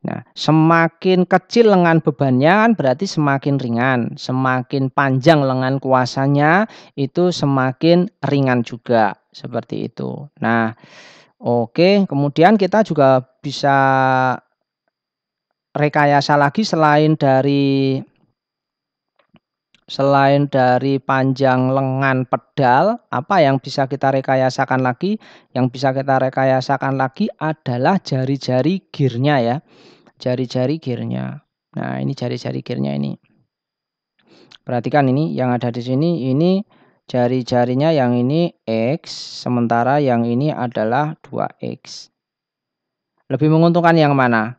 A: Nah, semakin kecil lengan bebannya kan berarti semakin ringan, semakin panjang lengan kuasanya itu semakin ringan juga, seperti itu. Nah, oke, kemudian kita juga bisa rekayasa lagi selain dari panjang lengan pedal, apa yang bisa kita rekayasakan lagi? Yang bisa kita rekayasakan lagi adalah jari-jari gearnya ya. Jari-jari gearnya. Nah, ini jari-jari gearnya ini. Perhatikan ini yang ada di sini, ini jari-jarinya yang ini X, sementara yang ini adalah 2X. Lebih menguntungkan yang mana?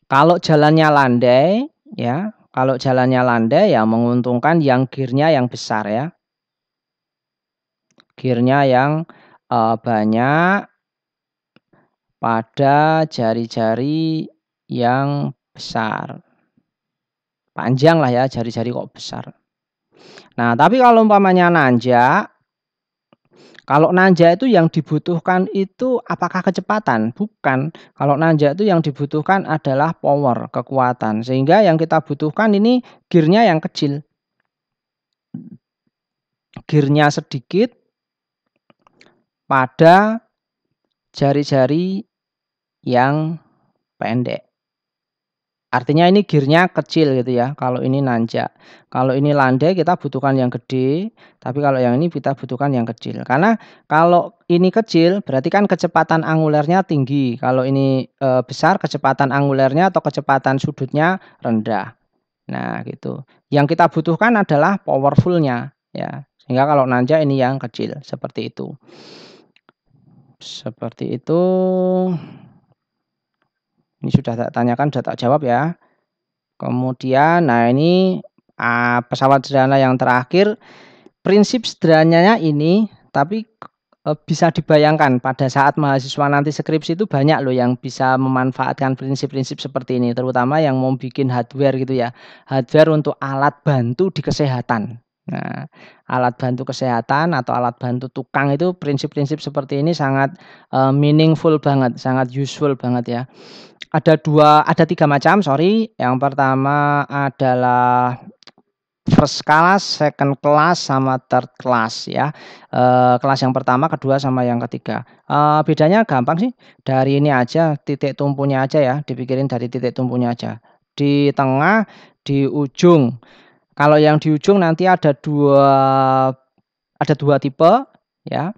A: Kalau jalannya landai, ya, kalau jalannya landai ya menguntungkan yang gearnya yang besar ya. Gearnya yang banyak pada jari-jari yang besar. Panjang lah ya, jari-jari kok besar. Nah, tapi kalau umpamanya nanjak, kalau nanjak itu yang dibutuhkan itu apakah kecepatan? Bukan. Kalau nanjak itu yang dibutuhkan adalah power, kekuatan. Sehingga yang kita butuhkan ini gearnya yang kecil. Gearnya sedikit pada jari-jari yang pendek. Artinya ini gearnya kecil gitu ya, kalau ini nanjak. Kalau ini landai kita butuhkan yang gede, tapi kalau yang ini kita butuhkan yang kecil. Karena kalau ini kecil berarti kan kecepatan angulernya tinggi, kalau ini besar kecepatan angulernya atau kecepatan sudutnya rendah. Nah gitu. Yang kita butuhkan adalah powerful-nya ya, sehingga kalau nanjak ini yang kecil, seperti itu. Seperti itu. Ini sudah tak tanyakan, sudah tak jawab ya. Kemudian, nah ini pesawat sederhana yang terakhir, prinsip sederhananya ini, tapi bisa dibayangkan pada saat mahasiswa nanti skripsi itu banyak loh yang bisa memanfaatkan prinsip-prinsip seperti ini, terutama yang mau bikin hardware gitu ya, hardware untuk alat bantu di kesehatan. Nah, alat bantu kesehatan atau alat bantu tukang itu prinsip-prinsip seperti ini sangat meaningful banget, sangat useful banget ya. Ada 3 macam, sorry. Yang pertama adalah first class, second class, sama third class ya. Kelas yang pertama, kedua, sama yang ketiga. Bedanya gampang sih, dari ini aja, titik tumpunya aja ya, dipikirin dari titik tumpunya aja. Di tengah, di ujung. Kalau yang di ujung nanti ada dua tipe ya.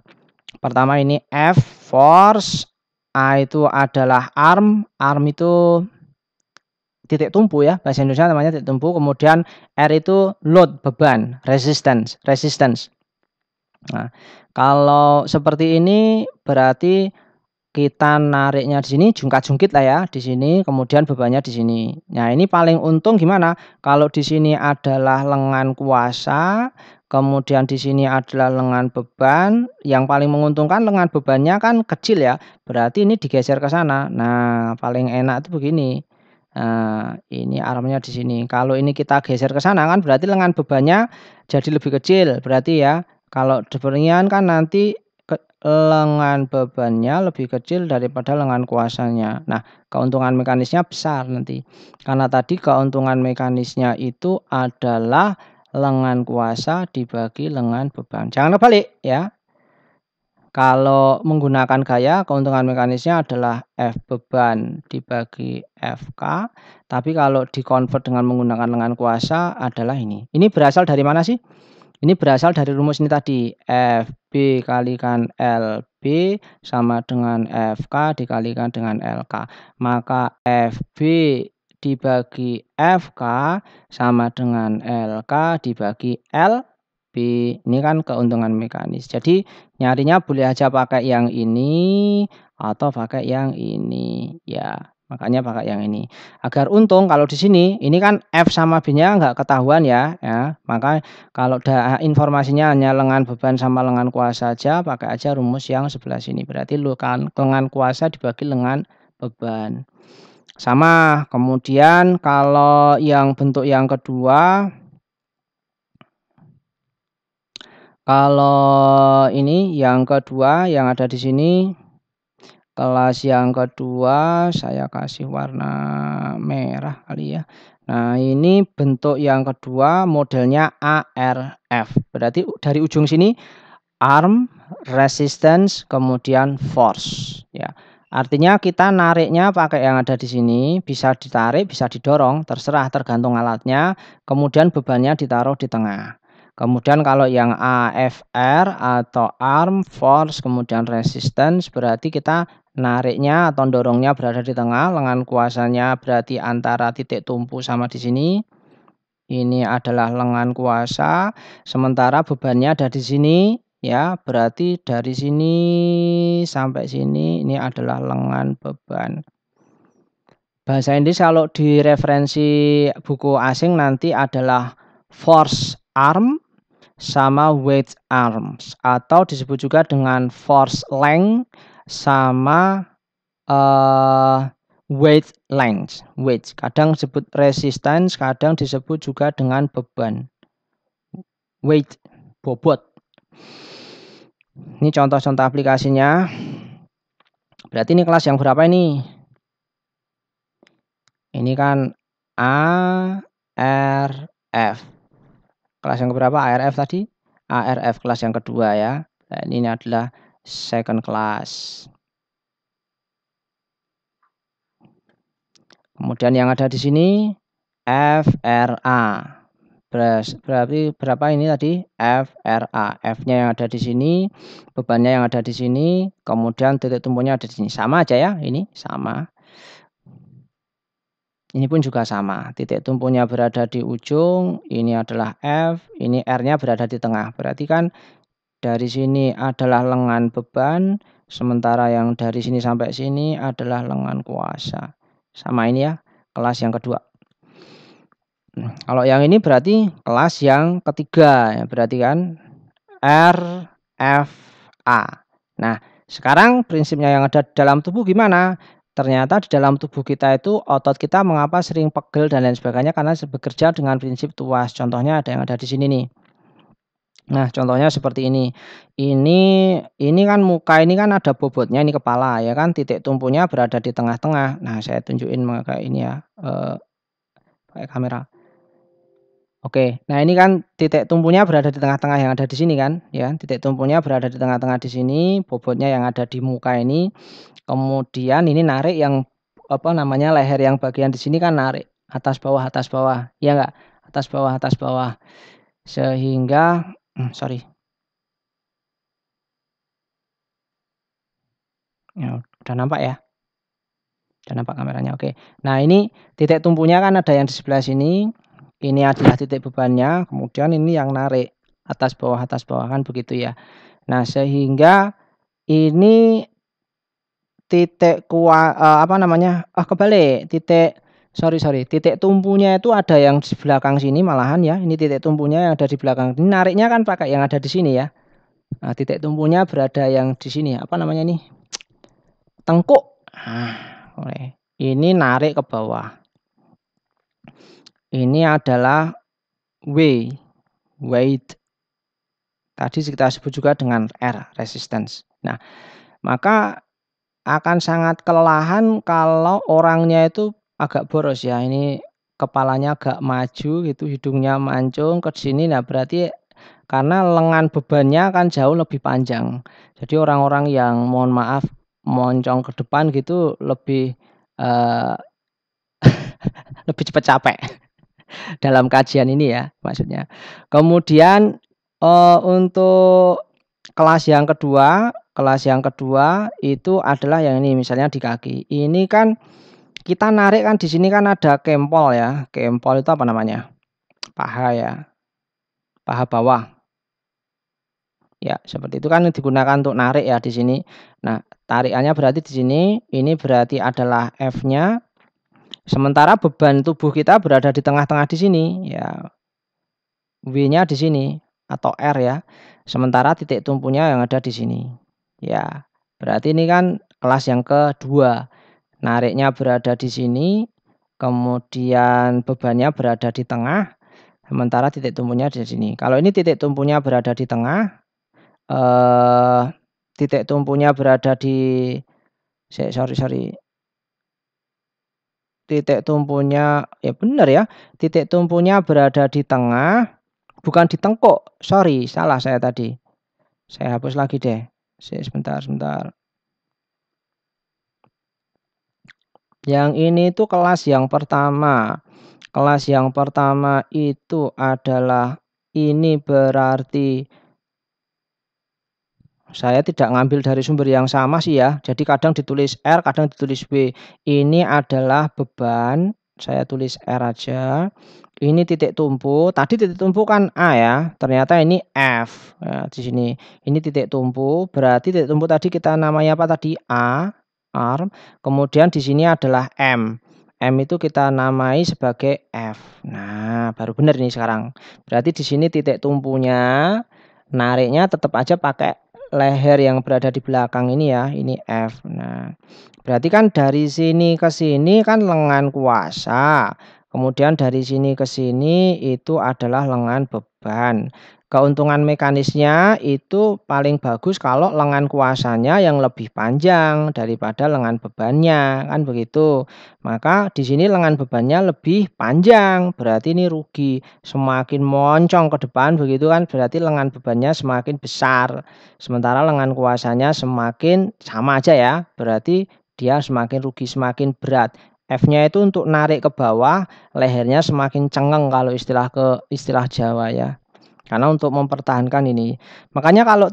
A: Pertama ini F, force, A itu adalah arm itu titik tumpu ya, bahasa Indonesia namanya titik tumpu, kemudian R itu load, beban, resistance. Nah, kalau seperti ini berarti kita nariknya di sini, jungkat-jungkit lah ya, di sini, kemudian bebannya di sini. Nah, ini paling untung gimana? Kalau di sini adalah lengan kuasa, kemudian di sini adalah lengan beban, yang paling menguntungkan lengan bebannya kan kecil ya, berarti ini digeser ke sana. Nah, paling enak itu begini. Nah, ini armnya di sini. Kalau ini kita geser ke sana kan berarti lengan bebannya jadi lebih kecil, berarti ya. Kalau demikian kan nanti lengan bebannya lebih kecil daripada lengan kuasanya. Nah, keuntungan mekanisnya besar nanti. Karena tadi keuntungan mekanisnya itu adalah lengan kuasa dibagi lengan beban. Jangan kebalik ya. Kalau menggunakan gaya, keuntungan mekanisnya adalah F beban dibagi FK. Tapi kalau dikonvert dengan menggunakan lengan kuasa adalah ini. Ini berasal dari mana sih? Ini berasal dari rumus ini tadi. FB kalikan LB sama dengan FK dikalikan dengan LK. Maka FB dibagi FK sama dengan LK dibagi LB. Ini kan keuntungan mekanis. Jadi nyarinya boleh aja pakai yang ini atau pakai yang ini. Ya, makanya pakai yang ini. Agar untung kalau di sini, ini kan F sama B-nya nggak ketahuan ya. Maka kalau informasinya hanya lengan beban sama lengan kuasa saja, pakai aja rumus yang sebelah sini. Berarti lengan kuasa dibagi lengan beban. Sama, kemudian kalau yang bentuk yang kedua, kalau ini yang kedua yang ada di sini, kelas yang kedua saya kasih warna merah kali ya. Nah, ini bentuk yang kedua modelnya ARF. Berarti dari ujung sini arm, resistance, kemudian force ya. Artinya kita nariknya pakai yang ada di sini, bisa ditarik, bisa didorong, terserah tergantung alatnya. Kemudian bebannya ditaruh di tengah. Kemudian kalau yang AFR atau arm, force, kemudian resistance, berarti kita nariknya atau dorongnya berada di tengah, lengan kuasanya berarti antara titik tumpu sama di sini. Ini adalah lengan kuasa, sementara bebannya ada di sini. Ya, berarti dari sini sampai sini ini adalah lengan beban. Bahasa Inggris kalau di referensi buku asing nanti adalah force arm sama weight arms, atau disebut juga dengan force length sama weight length. Weight kadang disebut resistance, kadang disebut juga dengan beban. Weight, bobot. Ini contoh-contoh aplikasinya. Berarti ini kelas yang berapa ini? Ini kan ARF. Kelas yang berapa ARF tadi? ARF kelas yang kedua ya. Nah, ini adalah second class. Kemudian yang ada di sini FRA. Berarti berapa ini tadi? FRA. F-nya yang ada di sini, bebannya yang ada di sini, kemudian titik tumpunya ada di sini. Sama aja ya, ini sama. Ini pun juga sama. Titik tumpunya berada di ujung, ini adalah F, ini R-nya berada di tengah. Berarti kan dari sini adalah lengan beban, sementara yang dari sini sampai sini adalah lengan kuasa. Sama ini ya, kelas yang kedua. Kalau yang ini berarti kelas yang ketiga ya, berarti kan RFA. Nah, sekarang prinsipnya yang ada dalam tubuh gimana? Ternyata di dalam tubuh kita itu otot kita mengapa sering pegel dan lain sebagainya karena bekerja dengan prinsip tuas. Contohnya ada yang ada di sini nih. Nah, contohnya seperti ini. Ini kan muka ini kan ada bobotnya, ini kepala ya kan, titik tumpunya berada di tengah-tengah. Nah, saya tunjukin kayak ini ya, pakai kamera. Oke, nah ini kan titik tumpunya berada di tengah-tengah yang ada di sini kan, ya. Titik tumpunya berada di tengah-tengah di sini, bobotnya yang ada di muka ini. Kemudian ini narik yang leher yang bagian di sini kan narik atas bawah, ya enggak? Atas bawah. Sehingga sorry. Ya, udah nampak ya? Udah nampak kameranya, oke. Nah ini titik tumpunya kan ada yang di sebelah sini. Ini adalah titik bebannya, kemudian ini yang narik atas bawah kan begitu ya. Nah, sehingga ini titik kebalik, titik tumpunya itu ada yang di belakang sini malahan ya. Ini titik tumpunya yang ada di belakang. Ini nariknya kan pakai yang ada di sini ya. Nah, titik tumpunya berada yang di sini, nih? Tengkuk. Nah, ini narik ke bawah. Ini adalah weight. Tadi kita sebut juga dengan R, resistance. Nah, maka akan sangat kelelahan kalau orangnya itu agak boros ya, ini kepalanya agak maju gitu, hidungnya mancung ke sini. Nah, berarti karena lengan bebannya kan jauh lebih panjang. Jadi orang-orang yang mohon maaf moncong ke depan gitu lebih, eee, lebih cepat capek dalam kajian ini ya maksudnya. Kemudian, untuk kelas yang kedua itu adalah yang ini misalnya di kaki. Ini kan kita narik kan di sini kan ada kempol ya, kempol itu apa namanya? Paha ya, paha bawah. Ya, seperti itu kan digunakan untuk narik ya di sini. Nah, tarikannya berarti di sini, ini berarti adalah F-nya, sementara beban tubuh kita berada di tengah-tengah di sini, ya W-nya di sini atau R ya. Sementara titik tumpunya yang ada di sini. Ya, berarti ini kan kelas yang kedua. Nariknya berada di sini, kemudian bebannya berada di tengah, sementara titik tumpunya di sini. Kalau ini titik tumpunya berada di tengah, eh titik tumpunya berada di sorry. Titik tumpunya ya benar ya, titik tumpunya berada di tengah, bukan di tengkuk. Sorry, salah saya tadi. Saya hapus lagi deh. Sebentar. Yang ini tuh kelas yang pertama. Kelas yang pertama itu adalah ini berarti saya tidak ngambil dari sumber yang sama sih ya. Jadi kadang ditulis R, kadang ditulis W. Ini adalah beban, saya tulis R aja. Ini titik tumpu, tadi titik tumpu kan A ya, ternyata ini F. Nah, di sini. Ini titik tumpu, berarti titik tumpu tadi kita namanya apa tadi? A, arm. Kemudian di sini adalah M. M itu kita namai sebagai F. Nah, baru benar nih sekarang. Berarti di sini titik tumpunya, nariknya tetap aja pakai leher yang berada di belakang ini ya, ini F. Nah, berarti kan dari sini ke sini kan lengan kuasa. Kemudian dari sini ke sini itu adalah lengan beban. Keuntungan mekanisnya itu paling bagus kalau lengan kuasanya yang lebih panjang daripada lengan bebannya, kan begitu. Maka di sini lengan bebannya lebih panjang, berarti ini rugi. Semakin moncong ke depan begitu kan berarti lengan bebannya semakin besar. Sementara lengan kuasanya semakin sama aja ya, berarti dia semakin rugi, semakin berat. F-nya itu untuk narik ke bawah, lehernya semakin cengeng kalau istilah Jawa ya. Karena untuk mempertahankan ini. Maka kalau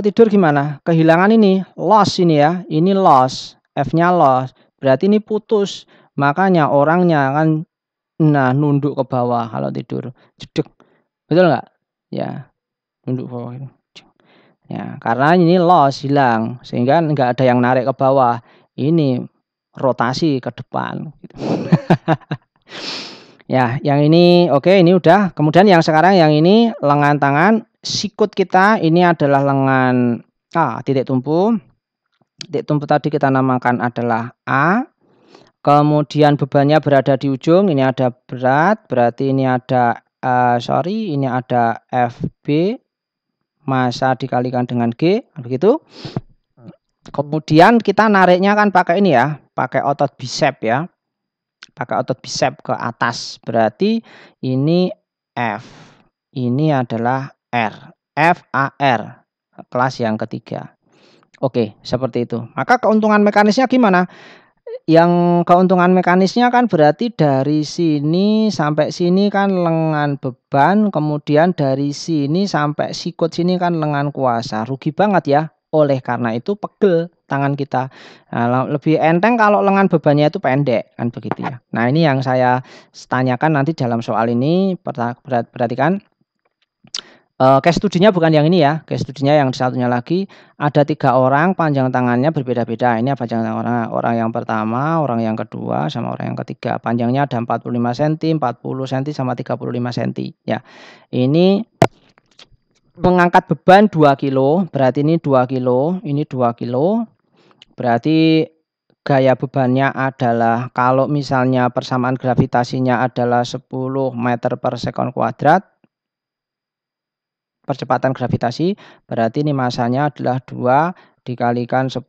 A: tidur gimana? Kehilangan ini, loss ini ya. Ini loss, F-nya loss. Berarti ini putus. Makanya orangnya kan nunduk ke bawah kalau tidur. Jedek. Betul nggak? Ya, nunduk ke bawah. Ya, karena ini loss hilang sehingga nggak ada yang narik ke bawah. Ini rotasi ke depan gitu. Ya, yang ini oke, ini udah. Kemudian yang sekarang yang ini lengan tangan, sikut kita ini adalah lengan titik tumpu. Titik tumpu tadi kita namakan adalah A. Kemudian bebannya berada di ujung, ini ada berat, berarti ini ada ini ada FB massa dikalikan dengan G, begitu. Kemudian kita nariknya kan pakai ini ya, pakai otot bicep ya. Pakai otot bicep ke atas. Berarti ini F. Ini adalah R. FAR. Kelas yang ketiga. Oke, seperti itu. Maka keuntungan mekanisnya gimana? Yang keuntungan mekanisnya kan berarti dari sini sampai sini kan lengan beban, kemudian dari sini sampai sikut sini kan lengan kuasa. Rugi banget ya. Oleh karena itu pegel tangan kita. Nah, lebih enteng kalau lengan bebannya itu pendek kan begitu ya. Nah, ini yang saya tanyakan nanti dalam soal ini. Perhatikan. Case study-nya bukan yang ini ya, case study-nya yang satunya lagi, ada 3 orang panjang tangannya berbeda-beda. Ini panjang orang yang pertama, orang yang kedua, sama orang yang ketiga. Panjangnya ada 45 cm, 40 cm, sama 35 cm ya. Ini mengangkat beban 2 kilo, berarti ini 2 kilo, ini 2 kilo. Berarti gaya bebannya adalah kalau misalnya persamaan gravitasinya adalah 10 meter per sekon kuadrat. percepatan gravitasi, berarti ini masanya adalah 2 dikalikan 10.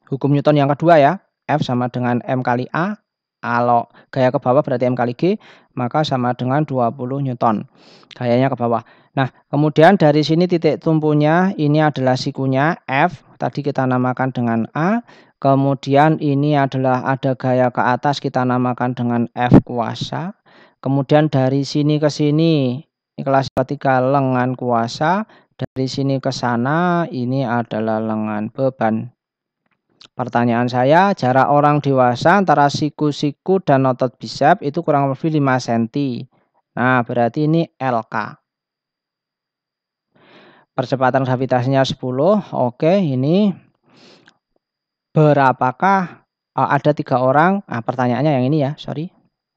A: Hukum Newton yang kedua ya, F sama dengan M kali A. Kalau gaya ke bawah berarti M kali G, maka sama dengan 20 Newton. Gayanya ke bawah. Nah, kemudian dari sini titik tumpunya ini adalah sikunya F, tadi kita namakan dengan A. Kemudian ini adalah ada gaya ke atas, kita namakan dengan F kuasa. Kemudian dari sini ke sini, ini kelas ketiga lengan kuasa. Dari sini ke sana, ini adalah lengan beban. Pertanyaan saya, jarak orang dewasa antara siku-siku dan otot bisep itu kurang lebih 5 cm. Nah, berarti ini LK. Percepatan gravitasinya 10. Oke, ini berapakah ada 3 orang? Nah, pertanyaannya yang ini ya, sorry.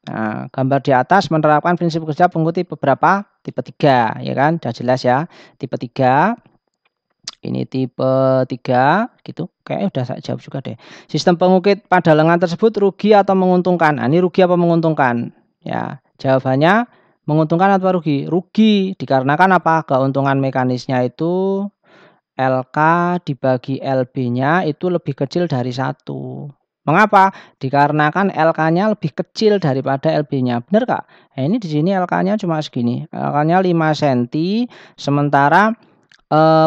A: Nah, gambar di atas menerapkan prinsip kerja mengikuti beberapa tipe 3, ya kan? Sudah jelas ya. Tipe 3. Ini tipe 3 gitu. Kayaknya udah saya jawab juga deh. Sistem pengukit pada lengan tersebut rugi atau menguntungkan? Nah, ini rugi apa menguntungkan? Ya, jawabannya menguntungkan atau rugi? Rugi, dikarenakan apa? Keuntungan mekanisnya itu LK dibagi LB-nya itu lebih kecil dari 1. Mengapa? Dikarenakan LK-nya lebih kecil daripada LB-nya. Benar Kak? Nah, ini di sini LK-nya cuma segini. LK-nya 5 cm, sementara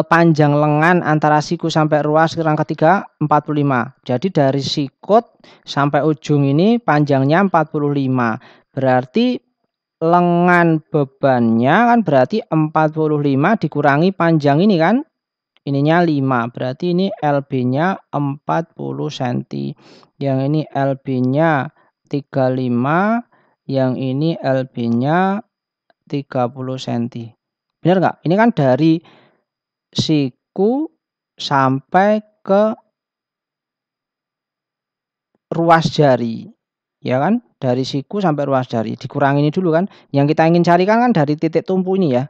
A: panjang lengan antara siku sampai ruas kerang ketiga 45. Jadi dari sikut sampai ujung ini panjangnya 45. Berarti lengan bebannya kan berarti 45 dikurangi panjang ini kan. Ininya 5. Berarti ini LB-nya 40 cm. Yang ini LB-nya 35, yang ini LB-nya 30 cm. Benar nggak? Ini kan dari siku sampai ke ruas jari, ya kan? Dari siku sampai ruas jari. Dikurangi ini dulu kan. Yang kita ingin carikan kan dari titik tumpu ini ya.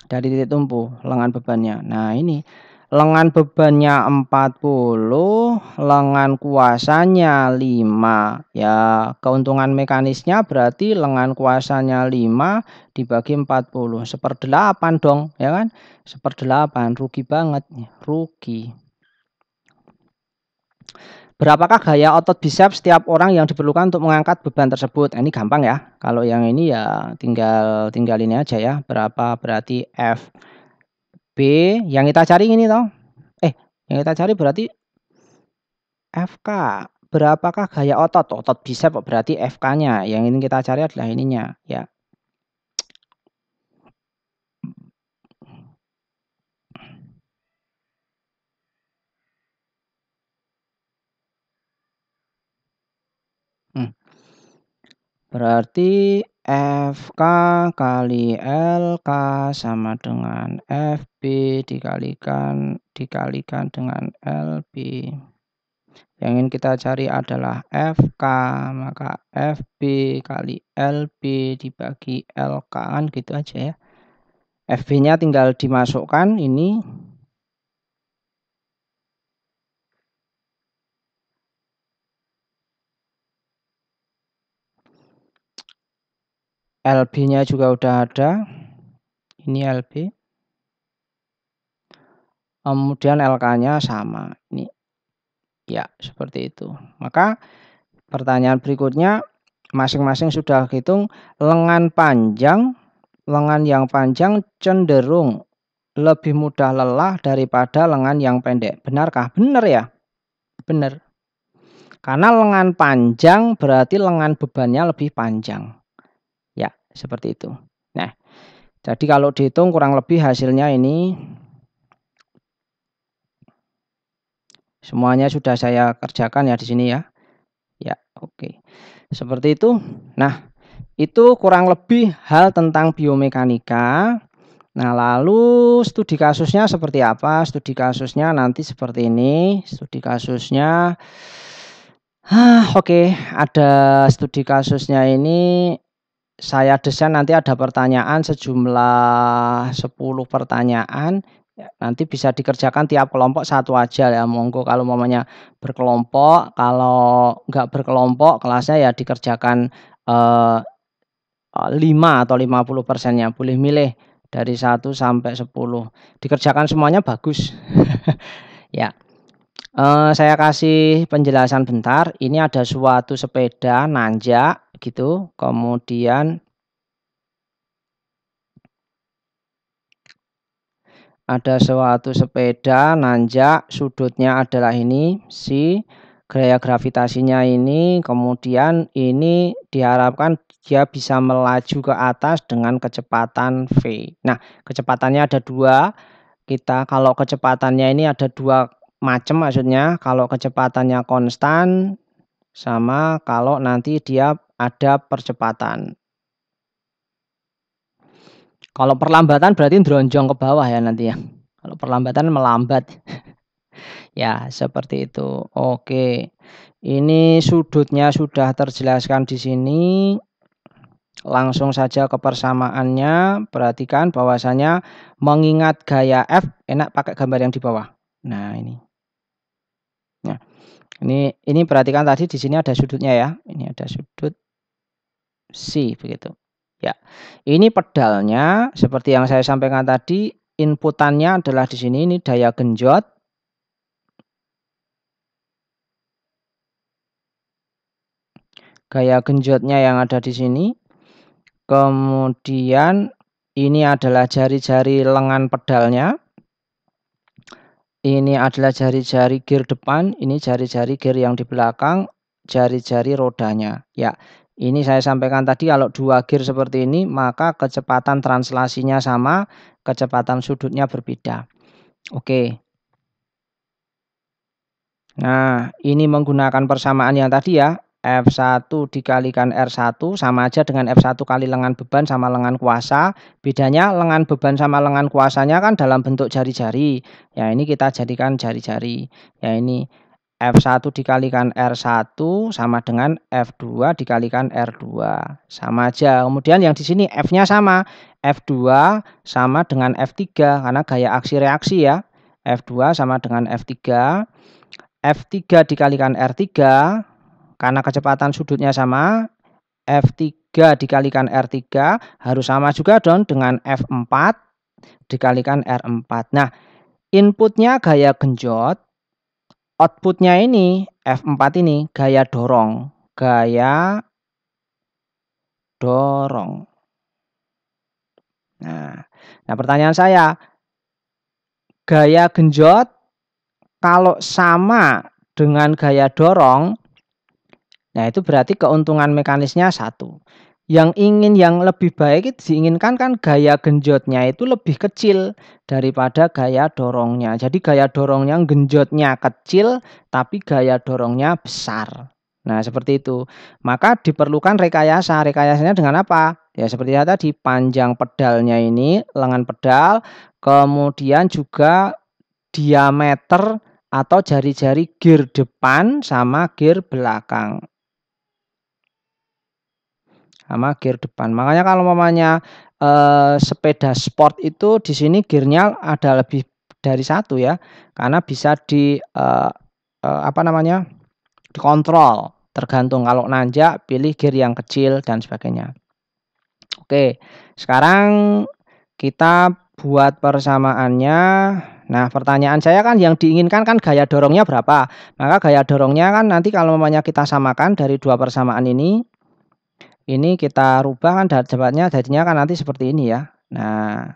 A: Dari titik tumpu lengan bebannya. Nah, ini lengan bebannya 40, lengan kuasanya 5. Ya, keuntungan mekanisnya berarti lengan kuasanya 5 dibagi 40. 1/8 dong, ya kan? 1/8, rugi banget, rugi. Berapakah gaya otot biceps setiap orang yang diperlukan untuk mengangkat beban tersebut? Ini gampang ya. Kalau yang ini ya tinggal ini aja ya. Berapa berarti F B yang kita cari ini toh. Yang kita cari berarti FK. Berapakah gaya otot? Otot bicep berarti FK-nya. Yang ini kita cari adalah ininya ya. Berarti FK kali LK sama dengan FB dikalikan dengan LB. Yang ingin kita cari adalah FK, maka FB kali LB dibagi LK kan gitu aja ya. FB-nya tinggal dimasukkan ini. LB-nya juga udah ada. Ini LB. Kemudian LK-nya sama. Ini. Ya, seperti itu. Maka pertanyaan berikutnya, masing-masing sudah hitung lengan panjang. Lengan yang panjang cenderung lebih mudah lelah daripada lengan yang pendek. Benarkah? Benar ya? Benar. Karena lengan panjang berarti lengan bebannya lebih panjang. Ya, seperti itu. Nah, jadi kalau dihitung kurang lebih hasilnya ini semuanya sudah saya kerjakan ya di sini ya. Ya, oke. Seperti itu. Nah, itu kurang lebih hal tentang biomekanika. Nah, lalu studi kasusnya seperti apa? Studi kasusnya nanti seperti ini. Studi kasusnya oke, ada studi kasusnya ini saya desain nanti ada pertanyaan sejumlah 10 pertanyaan. Ya, nanti bisa dikerjakan tiap kelompok satu aja ya, monggo kalau umpamanya berkelompok, kalau nggak berkelompok kelasnya ya dikerjakan 5 atau 50%-nya, boleh milih Dari 1 sampai 10. Dikerjakan semuanya bagus. Ya. Saya kasih penjelasan bentar. Ini ada suatu sepeda nanjak gitu, kemudian ada suatu sepeda nanjak, sudutnya adalah ini, si gaya gravitasinya ini, kemudian ini diharapkan dia bisa melaju ke atas dengan kecepatan v. Nah, kecepatannya ada 2, kalau kecepatannya ini ada 2 macam maksudnya, kalau kecepatannya konstan sama kalau nanti dia ada percepatan. Kalau perlambatan berarti ndronjong ke bawah ya nanti ya. Kalau perlambatan melambat. Ya, seperti itu. Oke. Ini sudutnya sudah terjelaskan di sini. Langsung saja ke persamaannya. Perhatikan bahwasanya mengingat gaya F enak pakai gambar yang di bawah. Nah, ini. Nah, ini perhatikan tadi di sini ada sudutnya ya. Ini ada sudut C begitu. Ya. Ini pedalnya seperti yang saya sampaikan tadi, inputannya adalah di sini, ini daya genjot. Gaya genjotnya yang ada di sini. Kemudian ini adalah jari-jari lengan pedalnya. Ini adalah jari-jari gear depan, ini jari-jari gear yang di belakang, jari-jari rodanya. Ya, ini saya sampaikan tadi kalau 2 gear seperti ini, maka kecepatan translasinya sama, kecepatan sudutnya berbeda. Oke. Nah, ini menggunakan persamaan yang tadi ya, F1 dikalikan R1 sama aja dengan F1 kali lengan beban sama lengan kuasa. Bedanya lengan beban sama lengan kuasanya kan dalam bentuk jari-jari. Ya, ini kita jadikan jari-jari. Ya, ini F1 dikalikan R1 sama dengan F2 dikalikan R2. Sama aja. Kemudian yang di sini F-nya sama. F2 sama dengan F3 karena gaya aksi reaksi ya. F2 sama dengan F3. F3 dikalikan R3 karena kecepatan sudutnya sama. F3 dikalikan R3 harus sama juga dong dengan F4 dikalikan R4. Nah, inputnya gaya genjot, outputnya ini F4 ini gaya dorong. Gaya dorong. Nah, pertanyaan saya, gaya genjot kalau sama dengan gaya dorong, nah itu berarti keuntungan mekanisnya 1. Yang lebih baik diinginkan kan gaya genjotnya itu lebih kecil daripada gaya dorongnya. Jadi gaya dorongnya genjotnya kecil tapi gaya dorongnya besar. Nah, seperti itu. Maka diperlukan rekayasa. Rekayasanya dengan apa? Ya seperti tadi, panjang pedalnya ini, lengan pedal, kemudian juga diameter atau jari-jari gear depan sama gear belakang. Sama gear depan. Makanya kalau umpamanya sepeda sport itu di sini gearnya ada lebih dari 1 ya. Karena bisa dikontrol. Tergantung kalau nanjak pilih gear yang kecil dan sebagainya. Oke, sekarang kita buat persamaannya. Nah, pertanyaan saya kan yang diinginkan kan gaya dorongnya berapa? Maka gaya dorongnya kan nanti kalau umpamanya kita samakan dari 2 persamaan ini kita rubah kan jawabannya jadinya kan nanti seperti ini ya. Nah,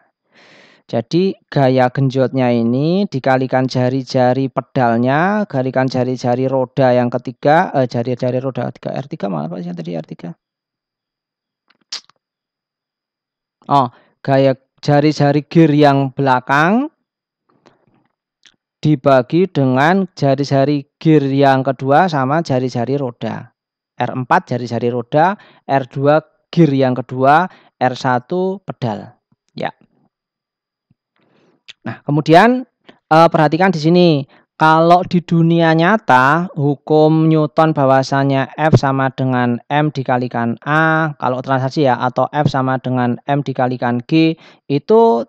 A: jadi gaya genjotnya ini dikalikan jari-jari pedalnya, kalikan jari-jari roda yang ketiga, jari-jari roda ketiga, R3 mana Pak yang tadi R3? Oh, gaya jari-jari gear yang belakang dibagi dengan jari-jari gear yang kedua sama jari-jari roda. R4 jari-jari roda, R2 gear yang kedua, R1 pedal. Ya. Nah, kemudian perhatikan di sini. Kalau di dunia nyata, hukum Newton bahwasanya F sama dengan M dikalikan A, kalau transaksi ya, atau F sama dengan M dikalikan G, itu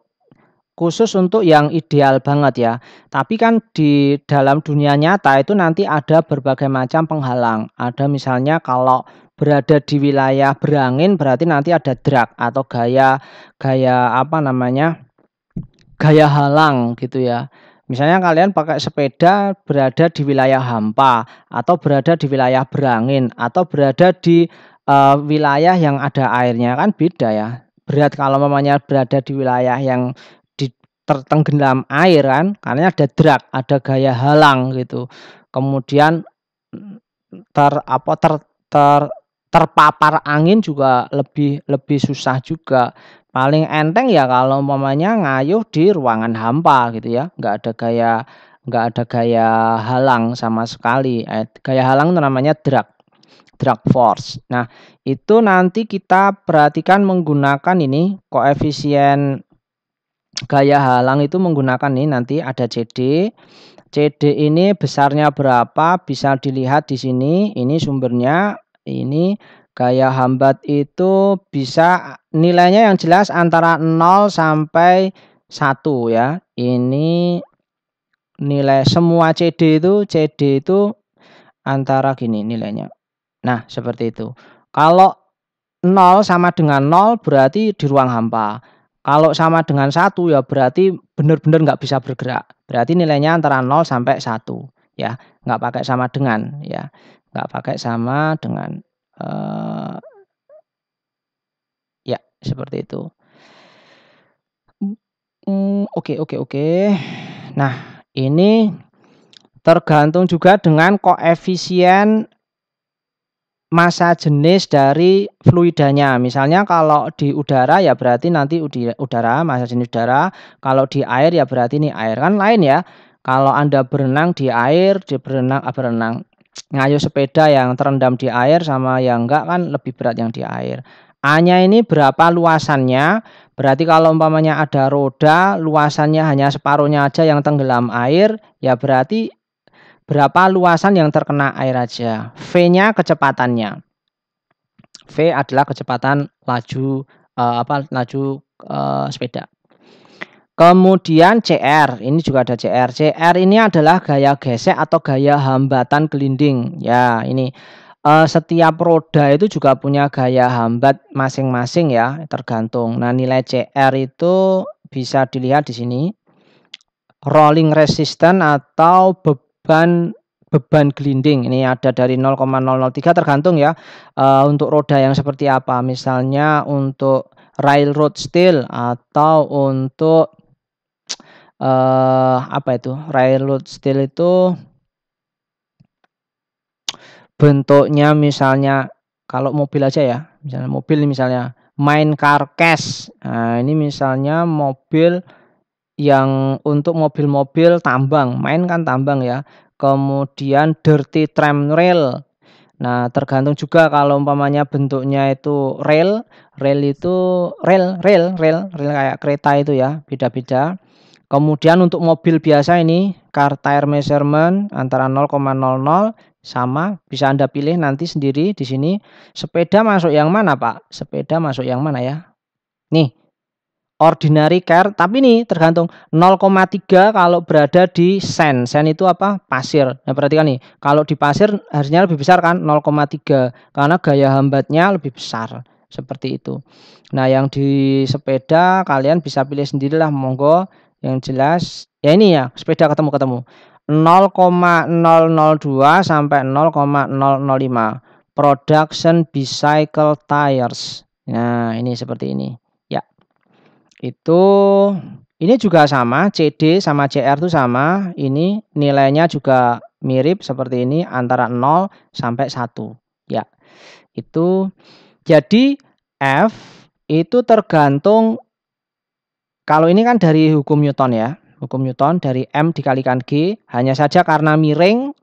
A: khusus untuk yang ideal banget ya. Tapi kan di dalam dunia nyata itu nanti ada berbagai macam penghalang. Ada misalnya kalau berada di wilayah berangin berarti nanti ada drag atau gaya apa namanya, gaya halang gitu ya. Misalnya kalian pakai sepeda berada di wilayah hampa, atau berada di wilayah berangin, atau berada di, wilayah yang ada airnya, kan beda ya. Berat kalau umpamanya berada di wilayah yang tertenggelam air kan, karena ada drag, ada gaya halang gitu. Kemudian, ter apa, ter terpapar angin juga lebih lebih susah juga. Paling enteng ya kalau umpamanya ngayuh di ruangan hampa gitu ya, nggak ada gaya halang sama sekali, gaya halang itu namanya drag force. Nah, itu nanti kita perhatikan menggunakan ini koefisien gaya halang itu menggunakan ini nanti ada CD. CD ini besarnya berapa bisa dilihat di sini, ini sumbernya, ini gaya hambat itu bisa nilainya yang jelas antara 0 sampai 1 ya. Ini nilai semua CD itu antara gini nilainya. Nah, seperti itu. Kalau 0 sama dengan 0 berarti di ruang hampa. Kalau sama dengan 1 ya berarti benar-benar nggak bisa bergerak. Berarti nilainya antara 0 sampai 1 ya, nggak pakai sama dengan ya, nggak pakai sama dengan, ya seperti itu. Oke oke oke. Nah, ini tergantung juga dengan koefisien massa jenis dari fluidanya. Misalnya kalau di udara ya berarti nanti udara, massa jenis udara, kalau di air ya berarti ini air, kan lain ya. Kalau Anda berenang di air, ngayuh sepeda yang terendam di air sama yang enggak kan lebih berat yang di air. A-nya ini berapa luasannya, berarti kalau umpamanya ada roda, luasannya hanya separuhnya aja yang tenggelam air, ya berarti berapa luasan yang terkena air aja. V-nya kecepatannya. V adalah kecepatan laju sepeda. Kemudian CR, ini juga ada CR. CR ini adalah gaya gesek atau gaya hambatan gelinding. Ya, ini setiap roda itu juga punya gaya hambat masing-masing ya, tergantung. Nah, nilai CR itu bisa dilihat di sini. Rolling resistance atau beban gelinding, ini ada dari 0,003 tergantung ya, untuk roda yang seperti apa. Misalnya untuk railroad steel atau untuk, apa itu, railroad steel itu bentuknya misalnya kalau mobil aja ya, misalnya mobil misalnya main car case. Nah, ini misalnya mobil yang untuk mobil-mobil tambang, main kan tambang ya. Kemudian dirty tram rail. Nah, tergantung juga kalau umpamanya bentuknya itu rel, rel kayak kereta itu ya, beda-beda. Kemudian untuk mobil biasa ini car tire measurement antara 0,00 sama bisa Anda pilih nanti sendiri di sini. Sepeda masuk yang mana, Pak? Sepeda masuk yang mana ya? Nih, ordinary care, tapi nih tergantung 0,3 kalau berada di sand. Sand itu apa? Pasir. Nah, perhatikan nih, kalau di pasir harusnya lebih besar kan 0,3 karena gaya hambatnya lebih besar. Seperti itu. Nah, yang di sepeda kalian bisa pilih sendirilah monggo. Yang jelas ya ini ya, sepeda ketemu. 0,002 sampai 0,005 production bicycle tires. Nah, ini seperti ini. Ya. Itu ini juga sama, CD sama CR itu sama, ini nilainya juga mirip seperti ini antara 0 sampai 1 ya. Itu jadi F itu tergantung, kalau ini kan dari hukum Newton ya, hukum Newton dari M dikalikan G, hanya saja karena miring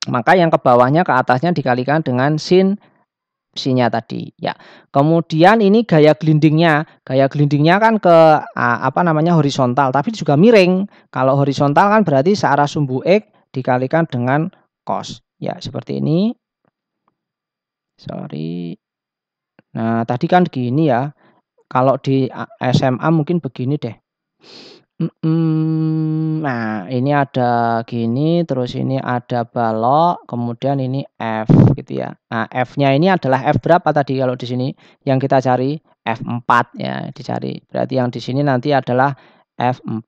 A: maka yang ke bawahnya ke atasnya dikalikan dengan sin-nya tadi ya. Kemudian ini gaya gelindingnya. Gaya gelindingnya kan ke apa namanya horizontal tapi juga miring. Kalau horizontal kan berarti searah sumbu X dikalikan dengan cos. Ya, seperti ini. Sorry. Nah, tadi kan gini ya. Kalau di SMA mungkin begini deh. Nah, ini ada gini, terus ini ada balok, kemudian ini F gitu ya. Nah, F-nya ini adalah F berapa tadi kalau di sini yang kita cari? F4 ya, dicari. Berarti yang di sini nanti adalah F4.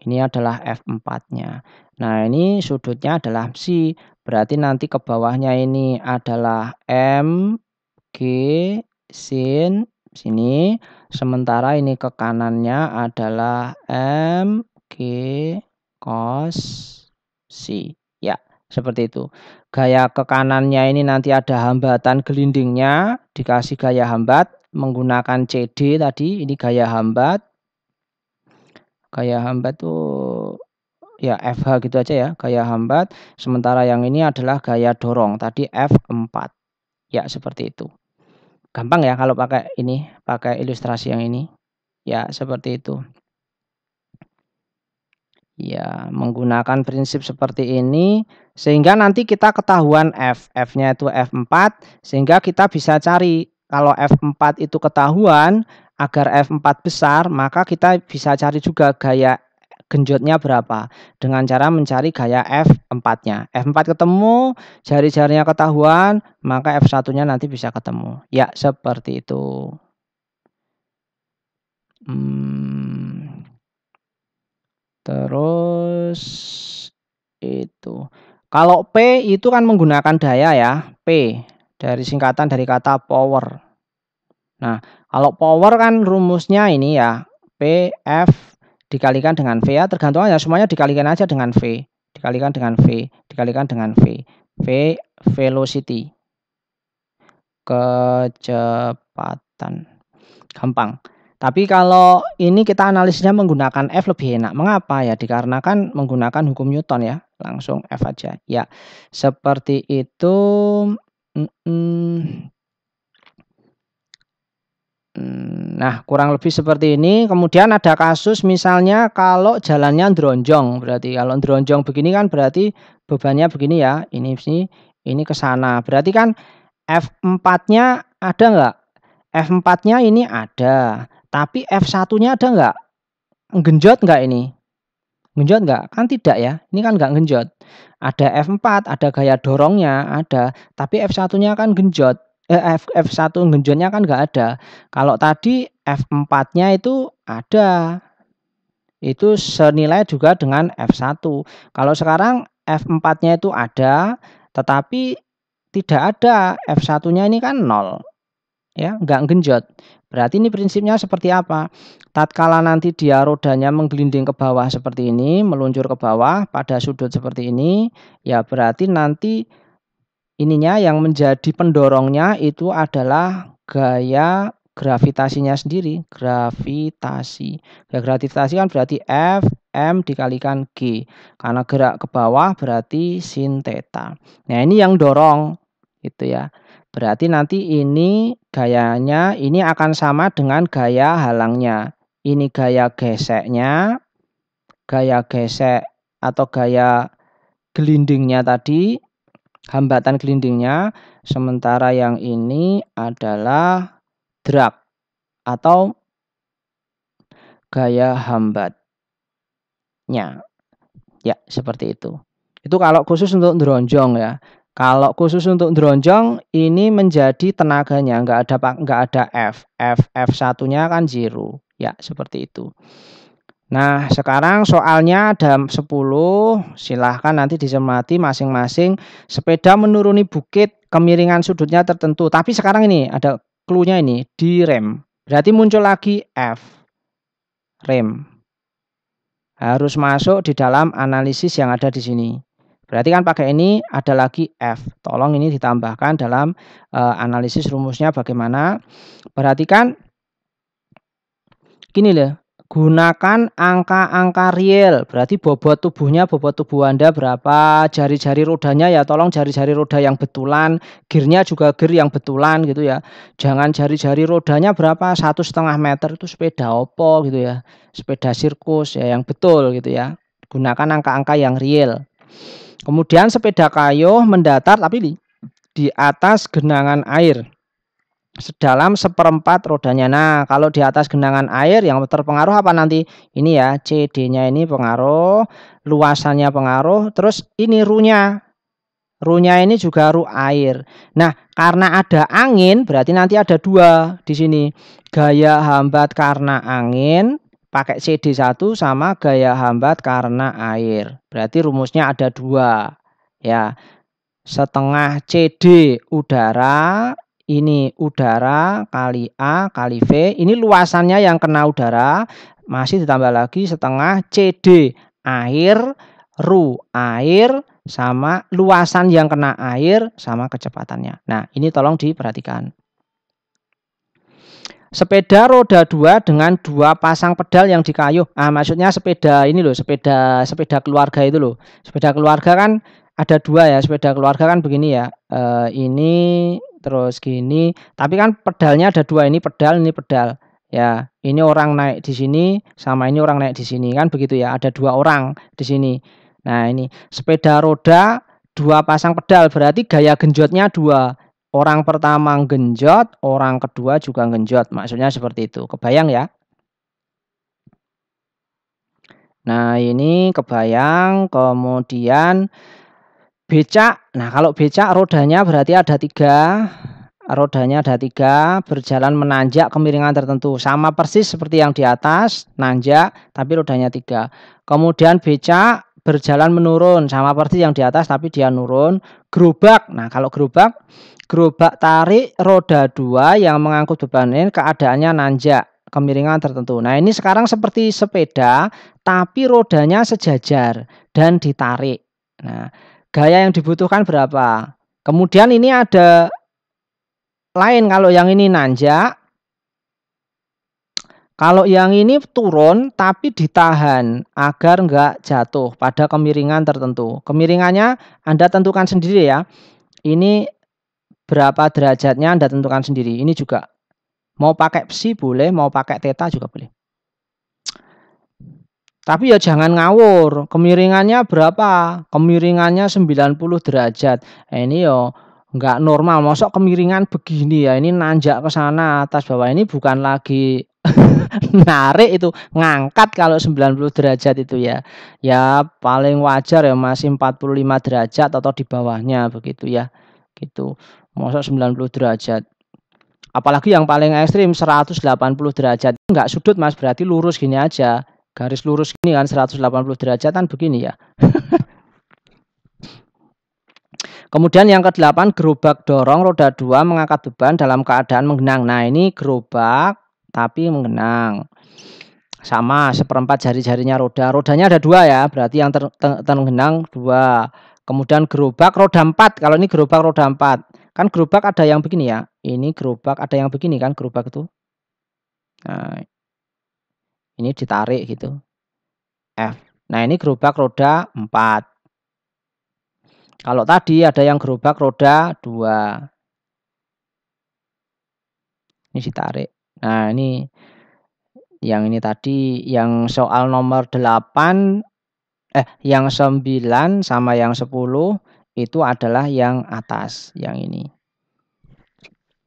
A: Ini adalah F4-nya. Nah, ini sudutnya adalah psi, berarti nanti ke bawahnya ini adalah M, G, sin, sini. Sementara ini ke kanannya adalah M, G, cos, si. Ya, seperti itu. Gaya ke kanannya ini nanti ada hambatan gelindingnya, dikasih gaya hambat menggunakan CD tadi, ini gaya hambat. Gaya hambat tuh ya FH gitu aja ya, gaya hambat. Sementara yang ini adalah gaya dorong, tadi F4. Ya, seperti itu. Gampang ya kalau pakai ini, pakai ilustrasi yang ini. Ya, seperti itu. Ya, menggunakan prinsip seperti ini sehingga nanti kita ketahuan F. F-nya itu F4 sehingga kita bisa cari kalau F4 itu ketahuan agar F4 besar, maka kita bisa cari juga gaya genjotnya berapa dengan cara mencari gaya F4-nya. F4 ketemu, jari-jarinya ketahuan, maka F1-nya nanti bisa ketemu. Ya, seperti itu. Terus itu. Kalau P itu kan menggunakan daya ya, P dari singkatan dari kata power. Nah, kalau power kan rumusnya ini ya, P F dikalikan dengan V ya, tergantung aja semuanya dikalikan aja dengan V, dikalikan dengan V, dikalikan dengan V. V velocity. Kecepatan. Gampang. Tapi kalau ini kita analisisnya menggunakan F lebih enak. Mengapa ya? Dikarenakan menggunakan hukum Newton ya. Langsung F aja. Ya, seperti itu. Nah, kurang lebih seperti ini. Kemudian ada kasus misalnya kalau jalannya ndronjong. Berarti kalau ndronjong begini kan berarti bebannya begini ya. Ini ke sana. Berarti kan F4-nya ada nggak? F4-nya ini ada. Tapi F1-nya ada nggak? Genjot nggak ini? Genjot nggak? Kan tidak ya. Ini kan nggak genjot. Ada F4, ada gaya dorongnya, ada. Tapi F1-nya kan genjot. F1 genjotnya kan nggak ada. Kalau tadi F4-nya itu ada. Itu senilai juga dengan F1. Kalau sekarang F4-nya itu ada, tetapi tidak ada. F1-nya ini kan 0. Ya, nggak genjot. Berarti ini prinsipnya seperti apa? Tatkala nanti dia rodanya menggelinding ke bawah seperti ini, meluncur ke bawah pada sudut seperti ini, ya berarti nanti ininya yang menjadi pendorongnya itu adalah gaya gravitasinya sendiri, gravitasi. Gaya gravitasi kan berarti F M dikalikan G. Karena gerak ke bawah berarti sin theta. Nah, ini yang dorong gitu ya. Berarti nanti ini gayanya ini akan sama dengan gaya halangnya. Ini gaya geseknya, gaya gesek atau gaya gelindingnya tadi, hambatan gelindingnya. Sementara yang ini adalah drag atau gaya hambatnya. Ya, seperti itu. Itu kalau khusus untuk ndronjong ya. Kalau khusus untuk ndronjong ini menjadi tenaganya, nggak ada F. F1-nya kan 0. Ya, seperti itu. Nah, sekarang soalnya ada 10. Silahkan nanti dicermati masing-masing. Sepeda menuruni bukit, kemiringan sudutnya tertentu. Tapi sekarang ini ada clue-nya ini, direm. Berarti muncul lagi F. Rem. Harus masuk di dalam analisis yang ada di sini. Berarti kan pakai ini ada lagi F. Tolong ini ditambahkan dalam analisis rumusnya bagaimana. Perhatikan gini loh. Gunakan angka-angka real. Berarti bobot tubuh Anda berapa, jari-jari rodanya ya tolong jari-jari roda yang betulan, gearnya juga gear yang betulan gitu ya. Jangan jari-jari rodanya berapa, 1,5 meter itu sepeda opo gitu ya. Sepeda sirkus ya yang betul gitu ya. Gunakan angka-angka yang real. Kemudian sepeda kayu mendatar tapi di atas genangan air. Sedalam seperempat rodanya. Nah, kalau di atas genangan air yang terpengaruh apa nanti? Ini ya, CD-nya ini pengaruh, luasannya pengaruh, terus ini ru-nya. Ru-nya ini juga ru air. Nah, karena ada angin, berarti nanti ada 2 di sini. Gaya hambat karena angin, pakai CD1 sama gaya hambat karena air. Berarti rumusnya ada 2. Ya, setengah CD udara, ini udara kali A kali V, ini luasannya yang kena udara, masih ditambah lagi setengah CD air, ru air, sama luasan yang kena air, sama kecepatannya. Nah, ini tolong diperhatikan. Sepeda roda 2 dengan 2 pasang pedal yang dikayuh. Ah, maksudnya sepeda ini loh, sepeda keluarga itu loh. Sepeda keluarga kan ada 2 ya, sepeda keluarga kan begini ya. Ini terus gini, tapi kan pedalnya ada 2, ini pedal. Ya, ini orang naik di sini sama ini orang naik di sini kan begitu ya. Ada 2 orang di sini. Nah, ini sepeda roda 2 pasang pedal berarti gaya genjotnya 2. Orang pertama genjot, orang kedua juga genjot, maksudnya seperti itu, kebayang ya? Nah, ini kebayang, kemudian becak. Nah, kalau becak rodanya berarti ada 3, berjalan menanjak kemiringan tertentu, sama persis seperti yang di atas, nanjak, tapi rodanya 3. Kemudian becak berjalan menurun, sama persis yang di atas, tapi dia nurun. Gerobak, nah kalau gerobak tarik roda 2 yang mengangkut beban ini keadaannya nanjak, kemiringan tertentu. Nah, ini sekarang seperti sepeda, tapi rodanya sejajar dan ditarik. Nah, gaya yang dibutuhkan berapa? Kemudian ini ada lain, kalau yang ini nanjak, kalau yang ini turun tapi ditahan agar enggak jatuh pada kemiringan tertentu. Kemiringannya Anda tentukan sendiri ya. Ini berapa derajatnya Anda tentukan sendiri. Ini juga mau pakai psi boleh, mau pakai theta juga boleh. Tapi ya jangan ngawur. Kemiringannya berapa? Kemiringannya 90 derajat. Ini yo nggak normal. Mosok kemiringan begini ya. Ini nanjak ke sana atas bawah, ini bukan lagi narik, itu ngangkat kalau 90 derajat itu ya. Ya paling wajar ya masih 45 derajat atau di bawahnya begitu ya. Gitu. Mosok 90 derajat. Apalagi yang paling ekstrim 180 derajat. Enggak sudut Mas, berarti lurus gini aja. Garis lurus gini kan 180 derajat kan begini ya. Kemudian yang ke-8, gerobak dorong roda 2 mengangkat beban dalam keadaan menggenang. Nah, ini gerobak tapi menggenang. Sama seperempat jari-jarinya roda. Rodanya ada 2 ya, berarti yang tergenang 2. Kemudian gerobak roda 4. Kalau ini gerobak roda 4. Kan gerobak ada yang begini ya. Ini gerobak ada yang begini kan gerobak itu. Nah, ini ditarik gitu. F. Nah, ini gerobak roda 4. Kalau tadi ada yang gerobak roda 2. Ini ditarik. Nah, ini yang ini tadi yang soal nomor 8, yang 9 sama yang 10 itu adalah yang atas, yang ini.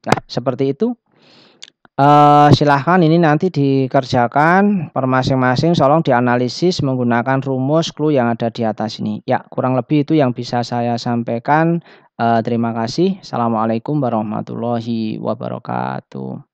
A: Nah, seperti itu. Silahkan ini nanti dikerjakan per masing-masing, tolong dianalisis menggunakan rumus clue yang ada di atas ini. Ya, kurang lebih itu yang bisa saya sampaikan. Terima kasih. Assalamualaikum warahmatullahi wabarakatuh.